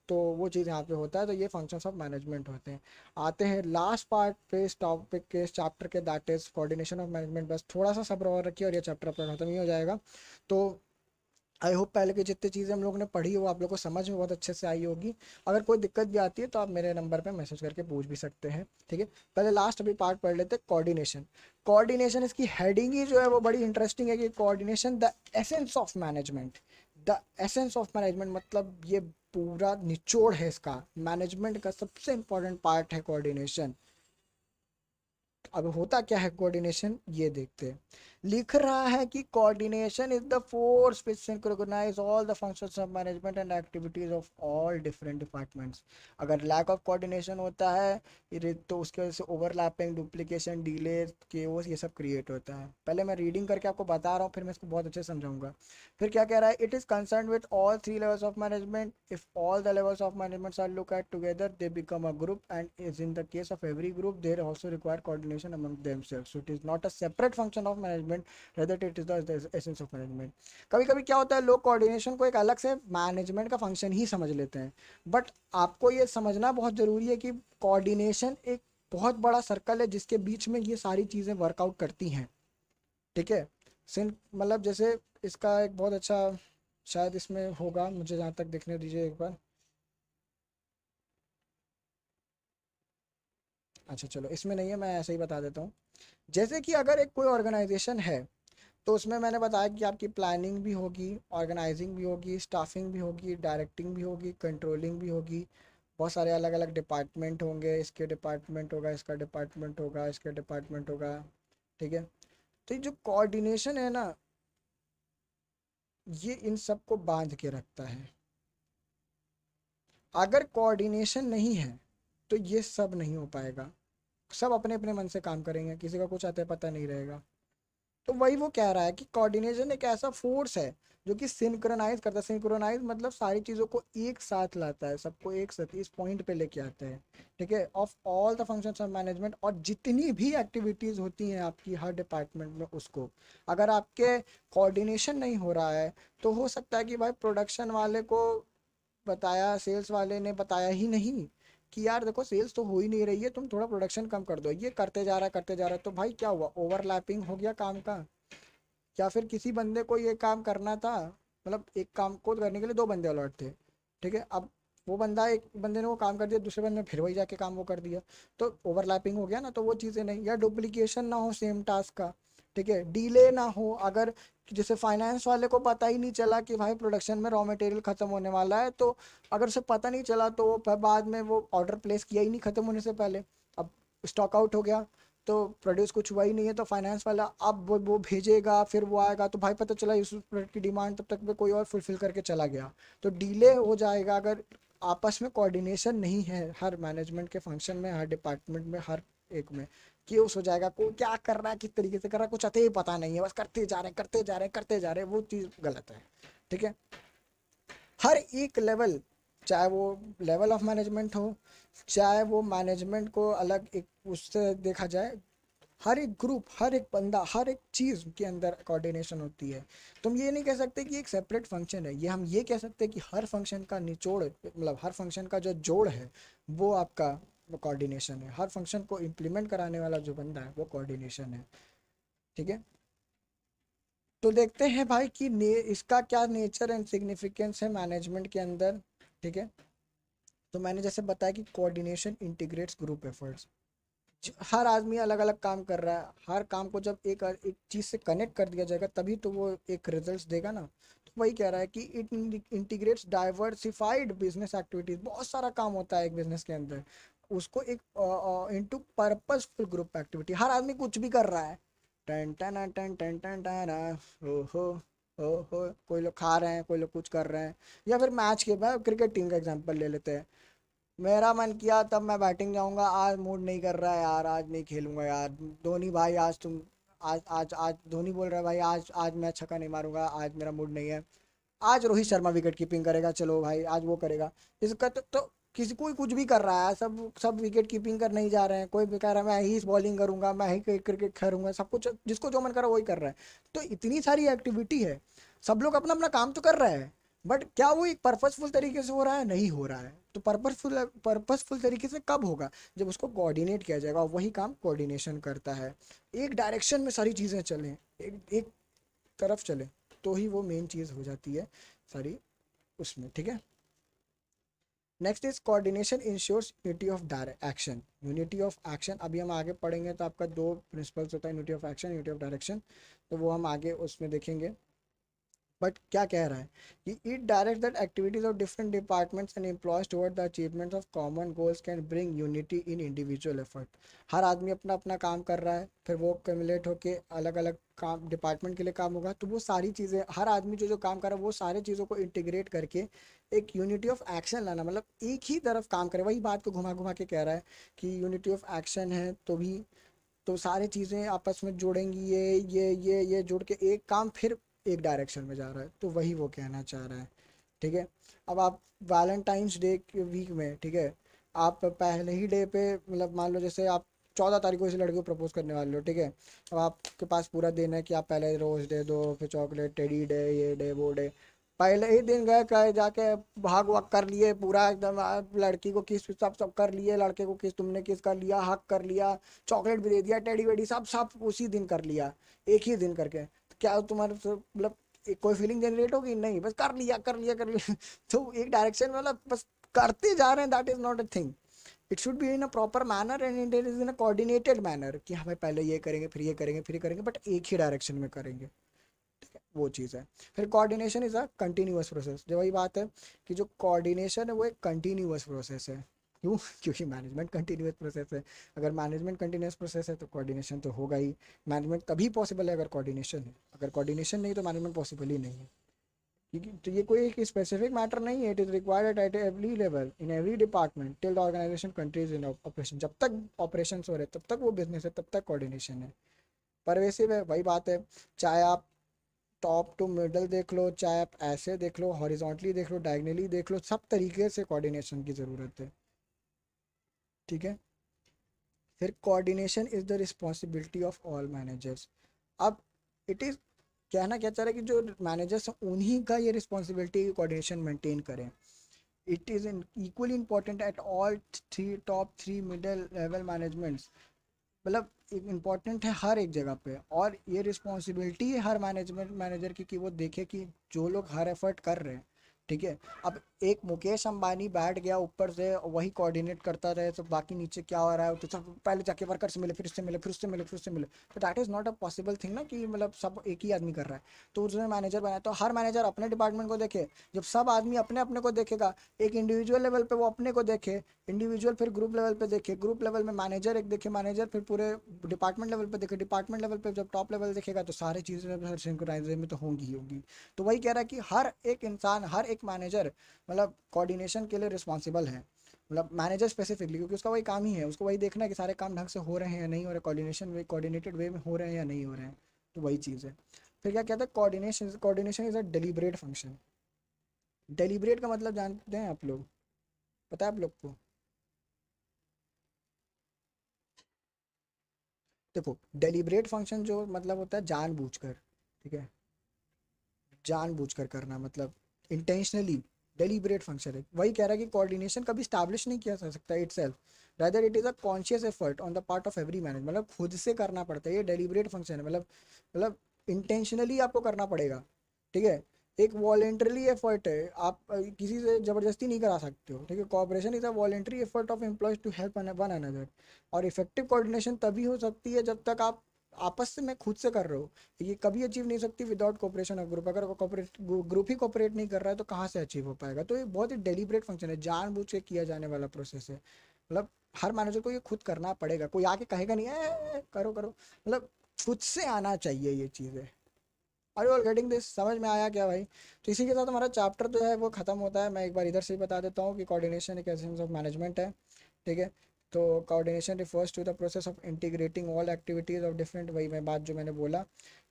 तो वो चीज़ यहाँ पे होता है। तो ये फंक्शंस ऑफ मैनेजमेंट होते हैं। आते हैं लास्ट पार्ट पे इस टॉपिक के, इस चैप्टर के, that is coordination of management. बस थोड़ा सा सब्र और रखिए और ये चैप्टर अपना खत्म ही हो जाएगा। तो आई होप पहले की जितनी चीज़ें हम लोगों ने पढ़ी है वो आप लोग को समझ में बहुत अच्छे से आई होगी। अगर कोई दिक्कत भी आती है तो आप मेरे नंबर पे मैसेज करके पूछ भी सकते हैं, ठीक है। पहले लास्ट अभी पार्ट पढ़ लेते हैं, कोऑर्डिनेशन। कोऑर्डिनेशन, इसकी हेडिंग ही जो है वो बड़ी इंटरेस्टिंग है कि coordination the essence of management. The essence of management मतलब ये पूरा निचोड़ है इसका, मैनेजमेंट का सबसे इंपॉर्टेंट पार्ट है कोऑर्डिनेशन। अब होता क्या है कोऑर्डिनेशन, ये देखते हैं। लिख रहा है कि coordination is the force which synchronise all the functions of management and activities of all different departments. अगर लैक ऑफ कोऑर्डिनेशन होता है तो उसकी वजह से ओवरलैपिंग, डुप्लीकेशन, डिले, केओस, ये सब क्रिएट होता है। पहले मैं रीडिंग करके आपको बता रहा हूँ, फिर मैं इसको बहुत अच्छे से समझाऊंगा। फिर क्या कह रहा है, it is concern with all three levels of management. If all the levels of management are looked at together, they become a group, and is in the case of every group, they also require coordination among themselves. So it is not a separate function of management, rather it is the essence of management. कभी कभी क्या होता है, लोग coordination को एक अलग से मैनेजमेंट का फंक्शन ही समझ लेते हैं। बट आपको ये समझना बहुत ज़रूरी है कि कोऑर्डिनेशन एक बहुत बड़ा सर्कल है जिसके बीच में ये सारी चीज़ें वर्कआउट करती हैं, ठीक है। सिंध मतलब जैसे इसका एक बहुत अच्छा, शायद इसमें होगा, मुझे जहाँ तक देखने दीजिए एक बार। अच्छा चलो, इसमें नहीं है, मैं ऐसे ही बता देता हूँ। जैसे कि अगर एक कोई ऑर्गेनाइजेशन है तो उसमें मैंने बताया कि आपकी प्लानिंग भी होगी, ऑर्गेनाइजिंग भी होगी, स्टाफिंग भी होगी, डायरेक्टिंग भी होगी, कंट्रोलिंग भी होगी, बहुत सारे अलग अलग डिपार्टमेंट होंगे, इसके डिपार्टमेंट होगा, इसका डिपार्टमेंट होगा, इसके डिपार्टमेंट होगा, ठीक है। तो ये जो कोऑर्डिनेशन है ना, ये इन सबको बांध के रखता है। अगर कोऑर्डिनेशन नहीं है तो ये सब नहीं हो पाएगा, सब अपने अपने मन से काम करेंगे, किसी का कुछ आता पता नहीं रहेगा। तो वही वो कह रहा है कि कोऑर्डिनेशन एक ऐसा फोर्स है जो कि सिंक्रोनाइज करता है। सिंक्रोनाइज मतलब सारी चीज़ों को एक साथ लाता है, सबको एक साथ इस पॉइंट पे लेके आता है, ठीक है, of all the functions of management. और जितनी भी एक्टिविटीज़ होती हैं आपकी हर डिपार्टमेंट में, उसको अगर आपके कोऑर्डिनेशन नहीं हो रहा है तो हो सकता है कि भाई प्रोडक्शन वाले को बताया, सेल्स वाले ने बताया ही नहीं कि यार देखो सेल्स तो हो ही नहीं रही है, तुम थोड़ा प्रोडक्शन कम कर दो, ये करते जा रहा है करते जा रहा है। तो भाई क्या हुआ, ओवरलैपिंग हो गया काम का। या फिर किसी बंदे को ये काम करना था, मतलब एक काम को करने के लिए दो बंदे अलॉट थे, ठीक है, अब वो बंदा, एक बंदे ने वो काम कर दिया, दूसरे बंदे ने फिर वही जाके काम वो कर दिया, तो ओवरलैपिंग हो गया ना। तो वो चीज़ें नहीं, या डुप्लीकेशन ना हो सेम टास्क का, ठीक है, डीले ना हो। अगर जैसे फाइनेंस वाले को पता ही नहीं चला कि भाई प्रोडक्शन में रॉ मटेरियल ख़त्म होने वाला है, तो अगर उसे पता नहीं चला तो वो बाद में वो ऑर्डर प्लेस किया ही नहीं ख़त्म होने से पहले, अब स्टॉक आउट हो गया, तो प्रोड्यूस कुछ हुआ ही नहीं है, तो फाइनेंस वाला अब वो भेजेगा, फिर वो आएगा, तो भाई पता चला इस प्रोडक्ट की डिमांड तब तक में कोई और फुलफिल करके चला गया, तो डिले हो जाएगा। अगर आपस में कोऑर्डिनेशन नहीं है हर मैनेजमेंट के फंक्शन में, हर डिपार्टमेंट में, हर एक में, कि उस हो जाएगा को क्या कर रहा है, किस तरीके से कर रहा है, कुछ अते ही पता नहीं है, बस करते जा रहे हैं करते जा रहे हैं करते जा रहे हैं, वो चीज़ गलत है, ठीक है। हर एक लेवल, चाहे वो लेवल ऑफ मैनेजमेंट हो, चाहे वो मैनेजमेंट को अलग एक उससे देखा जाए, हर एक ग्रुप, हर एक बंदा, हर एक चीज़ के अंदर कोऑर्डिनेशन होती है। तुम ये नहीं कह सकते कि एक सेपरेट फंक्शन है, ये हम ये कह सकते हैं कि हर फंक्शन का निचोड़, मतलब हर फंक्शन का जो जोड़ है वो आपका कोऑर्डिनेशन है, हर फंक्शन को इम्प्लीमेंट कराने वाला जो बंदा है वो कोऑर्डिनेशन है, ठीक है। तो देखते हैं भाई कि इसका क्या नेचर एंड सिग्निफिकेंस है मैनेजमेंट के अंदर, ठीक है। तो मैंने जैसे बताया कि कोऑर्डिनेशन इंटीग्रेट्स ग्रुप एफर्ट्स। हर आदमी अलग अलग काम कर रहा है, हर काम को जब एक चीज़ से कनेक्ट कर दिया जाएगा तभी तो वो एक रिजल्ट्स देगा ना। तो वही कह रहा है कि it integrates diversified business activities, बहुत सारा काम होता है एक बिजनेस के अंदर, उसको एक इनटू पर्पसफुल ग्रुप एक्टिविटी। हर आदमी कुछ भी कर रहा है, टन टन टन टन टन टन, ओहो ओहो, कोई लोग खा रहे हैं, कोई लोग कुछ कर रहे हैं। या फिर मैच के, क्रिकेट टीम का एग्जांपल ले लेते हैं, मेरा मन किया तब मैं बैटिंग जाऊंगा, आज मूड नहीं कर रहा है यार, आज नहीं खेलूंगा यार, धोनी भाई आज तुम, आज आज आज धोनी बोल रहा है भाई आज आज मैं छक्का नहीं मारूंगा, आज मेरा मूड नहीं है, आज रोहित शर्मा विकेट कीपिंग करेगा, चलो भाई आज वो करेगा। इसका तो किसी कोई कुछ भी कर रहा है, सब सब विकेट कीपिंग कर नहीं जा रहे हैं, कोई भी कह रहा है मैं ही बॉलिंग करूंगा, मैं ही क्रिकेट खेलूंगा, सब कुछ जिसको जो मन कर रहा है वही कर रहा है। तो इतनी सारी एक्टिविटी है, सब लोग अपना अपना काम तो कर रहे हैं, बट क्या वो एक पर्पसफुल तरीके से हो रहा है, नहीं हो रहा है। तो पर्पसफुल तरीके से कब होगा, जब उसको कोऑर्डिनेट किया जाएगा, और वही काम कोऑर्डिनेशन करता है। एक डायरेक्शन में सारी चीज़ें चलें, एक तरफ चलें, तो ही वो मेन चीज़ हो जाती है सारी उसमें, ठीक है। Next is coordination ensures unity of direct action. Unity of action अभी हम आगे पढ़ेंगे, तो आपका दो प्रिंसिपल्स होता है, unity of action, unity of direction, तो वो हम आगे उसमें देखेंगे। बट क्या कह रहा है कि it direct that activities of different departments and employees toward the achievement of common goals can bring unity in individual effort. हर आदमी अपना अपना काम कर रहा है, फिर वो कम्युलेट होके अलग अलग काम डिपार्टमेंट के लिए काम होगा, तो वो सारी चीज़ें, हर आदमी जो जो काम कर रहा है वो सारी चीज़ों को इंटीग्रेट करके एक यूनिटी ऑफ एक्शन लाना, मतलब एक ही तरफ काम करे। वही बात को घुमा घुमा के कह रहा है कि यूनिटी ऑफ एक्शन है तो भी, तो सारी चीज़ें आपस में जोड़ेंगी, ये जुड़ के एक काम फिर एक डायरेक्शन में जा रहा है, तो वही वो कहना चाह रहा है, ठीक है। अब आप वैलेंटाइंस डे के वीक में, ठीक है, आप पहले ही डे पे, मतलब मान लो जैसे आप 14 तारीख को इस लड़के को प्रपोज करने वाले हो, ठीक है, अब आपके पास पूरा दिन है कि आप पहले रोज़ दे दो, फिर चॉकलेट, टेडी डे, ये डे वो डे, पहले ही दिन गए कहे जाके भाग वाग कर लिए पूरा एकदम, लड़की को किस सब सब कर लिए, लड़के को किस तुमने किस कर लिया, हक कर लिया, चॉकलेट भी दे दिया, टेडी वेडी सब सब उसी दिन कर लिया, एक ही दिन करके, तो क्या तुम्हारे मतलब कोई फीलिंग जनरेट होगी, नहीं, बस कर लिया कर लिया कर लिया तो एक डायरेक्शन में, मतलब बस करते जा रहे हैं, that is not a thing. It should be in a proper manner and it is in a coordinated manner, कि हमें पहले ये करेंगे फिर ये करेंगे फिर ये करेंगे, बट एक ही डायरेक्शन में करेंगे, वो चीज़ है। फिर coordination is a continuous process, जो वही बात है कि जो कोऑर्डिनेशन है वो एक कंटिन्यूअस प्रोसेस है। क्यों? क्योंकि मैनेजमेंट कंटिन्यूअस प्रोसेस है। अगर मैनेजमेंट कंटिन्यूअस प्रोसेस है तो कोऑर्डिनेशन तो होगा ही। मैनेजमेंट तभी पॉसिबल है अगर कोऑर्डिनेशन है, अगर कोऑर्डिनेशन नहीं तो मैनेजमेंट पॉसिबल ही नहीं है। क्योंकि तो ये कोई एक स्पेसिफिक मैटर नहीं है, it is required at every level in every department till the organisation countries in operation. जब तक ऑपरेशन हो रहे तब तक वो बिजनेस है, तब तक कोऑर्डिनेशन है। परवेसिव है, वही बात है। चाहे आप टॉप टू मिडल देख लो, चाहे आप ऐसे देख लो, हॉरिजॉन्टली देख लो, डायगनली देख लो, सब तरीके से कोऑर्डिनेशन की ज़रूरत है। ठीक है। फिर coordination is the responsibility of all managers. अब इट इज़ कहना क्या चाह रहा है कि जो मैनेजर्स हैं उन्हीं का ये रिस्पॉन्सिबिलिटी कोऑर्डिनेशन मेंटेन करें। It is equally important at all three, top three middle level managements. मतलब इम्पॉर्टेंट है हर एक जगह पे, और ये रिस्पॉन्सिबिलिटी है हर मैनेजमेंट मैनेजर की कि वो देखे कि जो लोग हर एफर्ट कर रहे हैं, ठीक है। अब एक मुकेश अंबानी बैठ गया ऊपर से वही कोऑर्डिनेट करता रहे तो बाकी नीचे क्या हो रहा है तो सब पहले जाके वर्कर से मिले, फिर उससे मिले, फिर उससे मिले, फिर उससे मिले, तो that is not a possible thing ना, कि मतलब सब एक ही आदमी कर रहा है। तो उसने मैनेजर बनाया तो हर मैनेजर अपने डिपार्टमेंट को देखे। जब सब आदमी अपने अपने को देखेगा, एक इंडिविजुअल लेवल पे वो अपने को देखे, इंडिविजुअल फिर ग्रुप लेवल पे देखे, ग्रुप लेवल में मैनेजर एक देखे, मैनेजर फिर पूरे डिपार्टमेंट लेवल पे देखे, डिपार्टमेंट लेवल पे जब टॉप लेवल देखेगा तो सारी चीज़ें सिंक्रोनाइज में तो होंगी ही होंगी। तो वही कह रहा है कि हर एक इंसान, हर एक मैनेजर मतलब कोऑर्डिनेशन के लिए रिस्पॉन्सिबल है। मतलब मैनेजर स्पेसिफिकली, क्योंकि उसका वही काम ही है, उसको वही देखना है कि सारे काम ढंग से हो रहे हैं या नहीं हो रहे, कोऑर्डिनेशन वे कोऑर्डिनेटेड वे में हो रहे हैं या नहीं हो रहे हैं। तो वही चीज़ है। फिर क्या कहता है, coordination coordination is a deliberate function. Deliberate का मतलब जानते हैं आप लोग? पता है आप लोग को? देखो, डेलिब्रेट फंक्शन जो मतलब होता है जानबूझकर, ठीक है, जानबूझकर करना, मतलब इंटेंशनली। डेलिब्रेट फंक्शन है, वही कह रहा है कि कोऑर्डिनेशन कभी स्टैब्लिश नहीं किया जा सकता itself, rather it is a conscious effort on the part of every manage, मतलब खुद से करना पड़ता है। ये डेलिब्रेट फंक्शन है, मतलब इंटेंशनली आपको करना पड़ेगा, ठीक है। एक वॉलेंटरली एफर्ट है, आप किसी से ज़बरदस्ती नहीं करा सकते हो, ठीक है। Cooperation is a voluntary effort of employees to help one another. और इफेक्टिव कोऑर्डिनेशन तभी हो सकती है जब तक आप आपस में खुद से कर रहे हो। ये कभी अचीव नहीं सकती विदाउट कोऑपरेशन ऑफ ग्रुप। अगर ग्रुप ही कोऑपरेट नहीं कर रहा है तो कहाँ से अचीव हो पाएगा? तो ये बहुत ही डेलिब्रेट फंक्शन है, जानबूझ के किया जाने वाला प्रोसेस है। मतलब हर मैनेजर को ये खुद करना पड़ेगा, कोई आके कहेगा नहीं करो करो, मतलब खुद से आना चाहिए ये चीज़ें। Are you all getting this? समझ में आया क्या भाई? तो इसी के साथ हमारा चैप्टर जो है वो खत्म होता है। मैं एक बार इधर से ही बता देता हूँ कि कोऑर्डिनेशन एक एसेंस ऑफ मैनेजमेंट है, ठीक है। तो coordination refers to the process of integrating all activities of different, वही मैं बात जो मैंने बोला,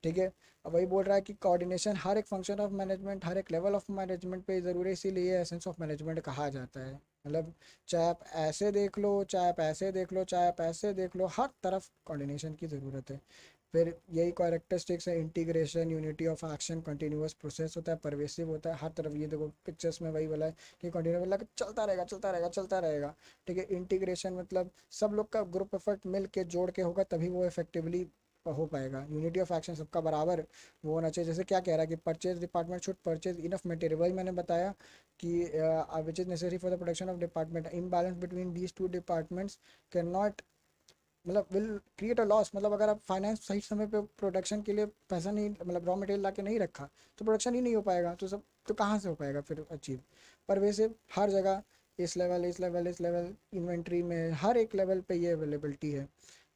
ठीक है। अब वही बोल रहा है कि कोऑर्डिनेशन हर एक फंक्शन ऑफ मैनेजमेंट, हर एक लेवल ऑफ मैनेजमेंट पे ज़रूरी है, इसीलिए एसेंस ऑफ मैनेजमेंट कहा जाता है। मतलब चाहे आप ऐसे देख लो, चाहे आप ऐसे देख लो, चाहे आप ऐसे देख लो, हर तरफ कोऑर्डिनेशन की ज़रूरत है। फिर यही कैरेक्टरिस्टिक्स है, integration, unity of action, continuous process होता है, परवेसिव होता है हर तरफ। ये देखो पिक्चर्स में वही वाला है कि कंटिन्यू मतलब चलता रहेगा चलता रहेगा चलता रहेगा, ठीक है। इंटीग्रेशन मतलब सब लोग का ग्रुप एफर्ट मिल के जोड़ के होगा तभी वो इफेक्टिवली हो पाएगा। यूनिटी ऑफ एक्शन सबका बराबर वो होना चाहिए। जैसे क्या कह रहा है कि purchase department should purchase enough material, वही मैंने बताया कि which is necessary for the production of department. Imbalance between these two departments can not मतलब विल क्रिएट अ लॉस। मतलब अगर आप फाइनेंस सही समय पे प्रोडक्शन के लिए पैसा नहीं, मतलब रॉ मटेरियल ला के नहीं रखा तो प्रोडक्शन ही नहीं हो पाएगा, तो सब तो कहाँ से हो पाएगा फिर अचीव? पर वैसे हर जगह इस लेवल इस लेवल इस लेवल इन्वेंट्री में हर एक लेवल पे ये अवेलेबिलिटी है।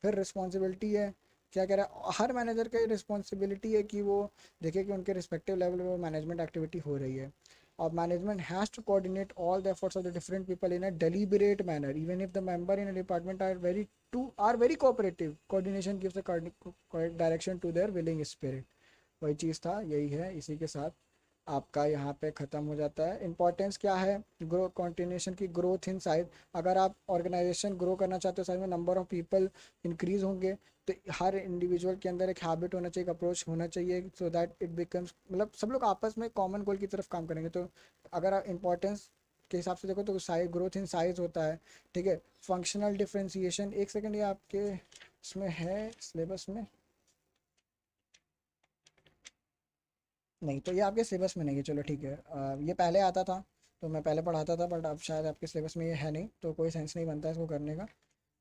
फिर रिस्पॉन्सिबिलिटी है, क्या कह रहा है, हर मैनेजर का रिस्पॉन्सिबिलिटी है कि वो देखे कि उनके रिस्पेक्टिव लेवल पे वो मैनेजमेंट एक्टिविटी हो रही है। और management has to coordinate all the efforts of the different people in a deliberate manner, even if the member in a department are very cooperative. Coordination gives a correct direction to their willing spirit. वही चीज़ था, यही है। इसी के साथ आपका यहाँ पे ख़त्म हो जाता है। इंपॉर्टेंस क्या है ग्रो कॉन्टिन्यूशन की? Growth in size. अगर आप ऑर्गेनाइजेशन ग्रो करना चाहते हो, साइज में नंबर ऑफ पीपल इंक्रीज होंगे, तो हर इंडिविजुअल के अंदर एक हैबिट होना चाहिए, एक अप्रोच होना चाहिए, सो दैट इट बिकम्स मतलब सब लोग आपस में कॉमन गोल की तरफ काम करेंगे। तो अगर आप इंपॉर्टेंस के हिसाब से देखो तो साइज, ग्रोथ इन साइज होता है, ठीक है। फंक्शनल डिफ्रेंसिएशन, एक सेकेंड, ये आपके इसमें है सिलेबस में? नहीं, तो ये आपके सिलेबस में नहीं है, चलो ठीक है। ये पहले आता था तो मैं पहले पढ़ाता था, बट अब शायद आपके सिलेबस में ये है नहीं, तो कोई सेंस नहीं बनता इसको करने का।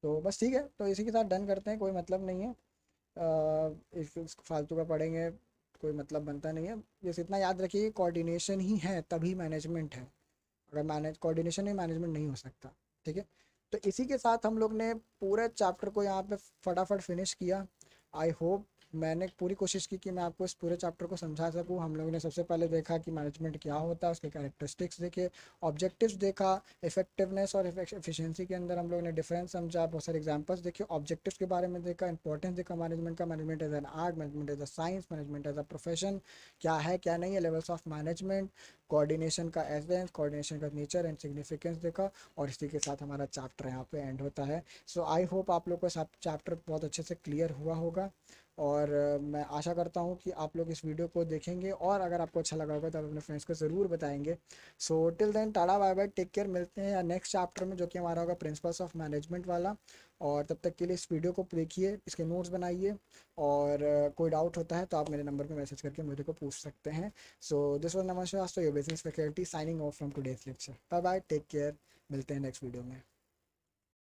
तो बस ठीक है, तो इसी के साथ डन करते हैं, कोई मतलब नहीं है। इसको फालतू का पढ़ेंगे, कोई मतलब बनता नहीं है। बस इतना याद रखिए कि कोऑर्डिनेशन ही है तभी मैनेजमेंट है, अगर मैनेज कोऑर्डिनेशन ही मैनेजमेंट नहीं हो सकता। ठीक है, तो इसी के साथ हम लोग ने पूरे चैप्टर को यहाँ पे फटाफट फिनिश किया। आई होप मैंने पूरी कोशिश की कि मैं आपको इस पूरे चैप्टर को समझा सकूं। हम लोगों ने सबसे पहले देखा कि मैनेजमेंट क्या होता है, उसके कैरेक्टरिस्टिक्स देखे, ऑब्जेक्टिव्स देखा, इफेक्टिवनेस और एफिशिएंसी के अंदर हम लोगों ने डिफरेंस समझा, बहुत सारे एग्जांपल्स देखे, ऑब्जेक्टिव्स के बारे में देखा, इंपॉर्टेंस देखा मैनेजमेंट का, management as an art, management as a science, management as a profession, क्या नहीं है, लेवल्स ऑफ मैनेजमेंट, कोऑर्डिनेशन का एसेंस, कोऑर्डिनेशन का नेचर एंड सिग्निफिकेंस देखा। और इसी के साथ हमारा चैप्टर यहाँ पे एंड होता है। सो आई होप आप लोग को सब चैप्टर बहुत अच्छे से क्लियर हुआ होगा, और मैं आशा करता हूँ कि आप लोग इस वीडियो को देखेंगे, और अगर आपको अच्छा लगा होगा तो आप अपने फ्रेंड्स को ज़रूर बताएंगे। So till then tata bye bye, take care, मिलते हैं या नेक्स्ट चैप्टर में जो कि हमारा होगा प्रिंसिपल्स ऑफ मैनेजमेंट वाला। और तब तक के लिए इस वीडियो को देखिए, इसके नोट्स बनाइए, और कोई डाउट होता है तो आप मेरे नंबर पर मैसेज करके मुझे को पूछ सकते हैं। So this was Naman Shrivastava, your business faculty, signing off from today's lecture. Bye bye, take care, मिलते हैं नेक्स्ट वीडियो में।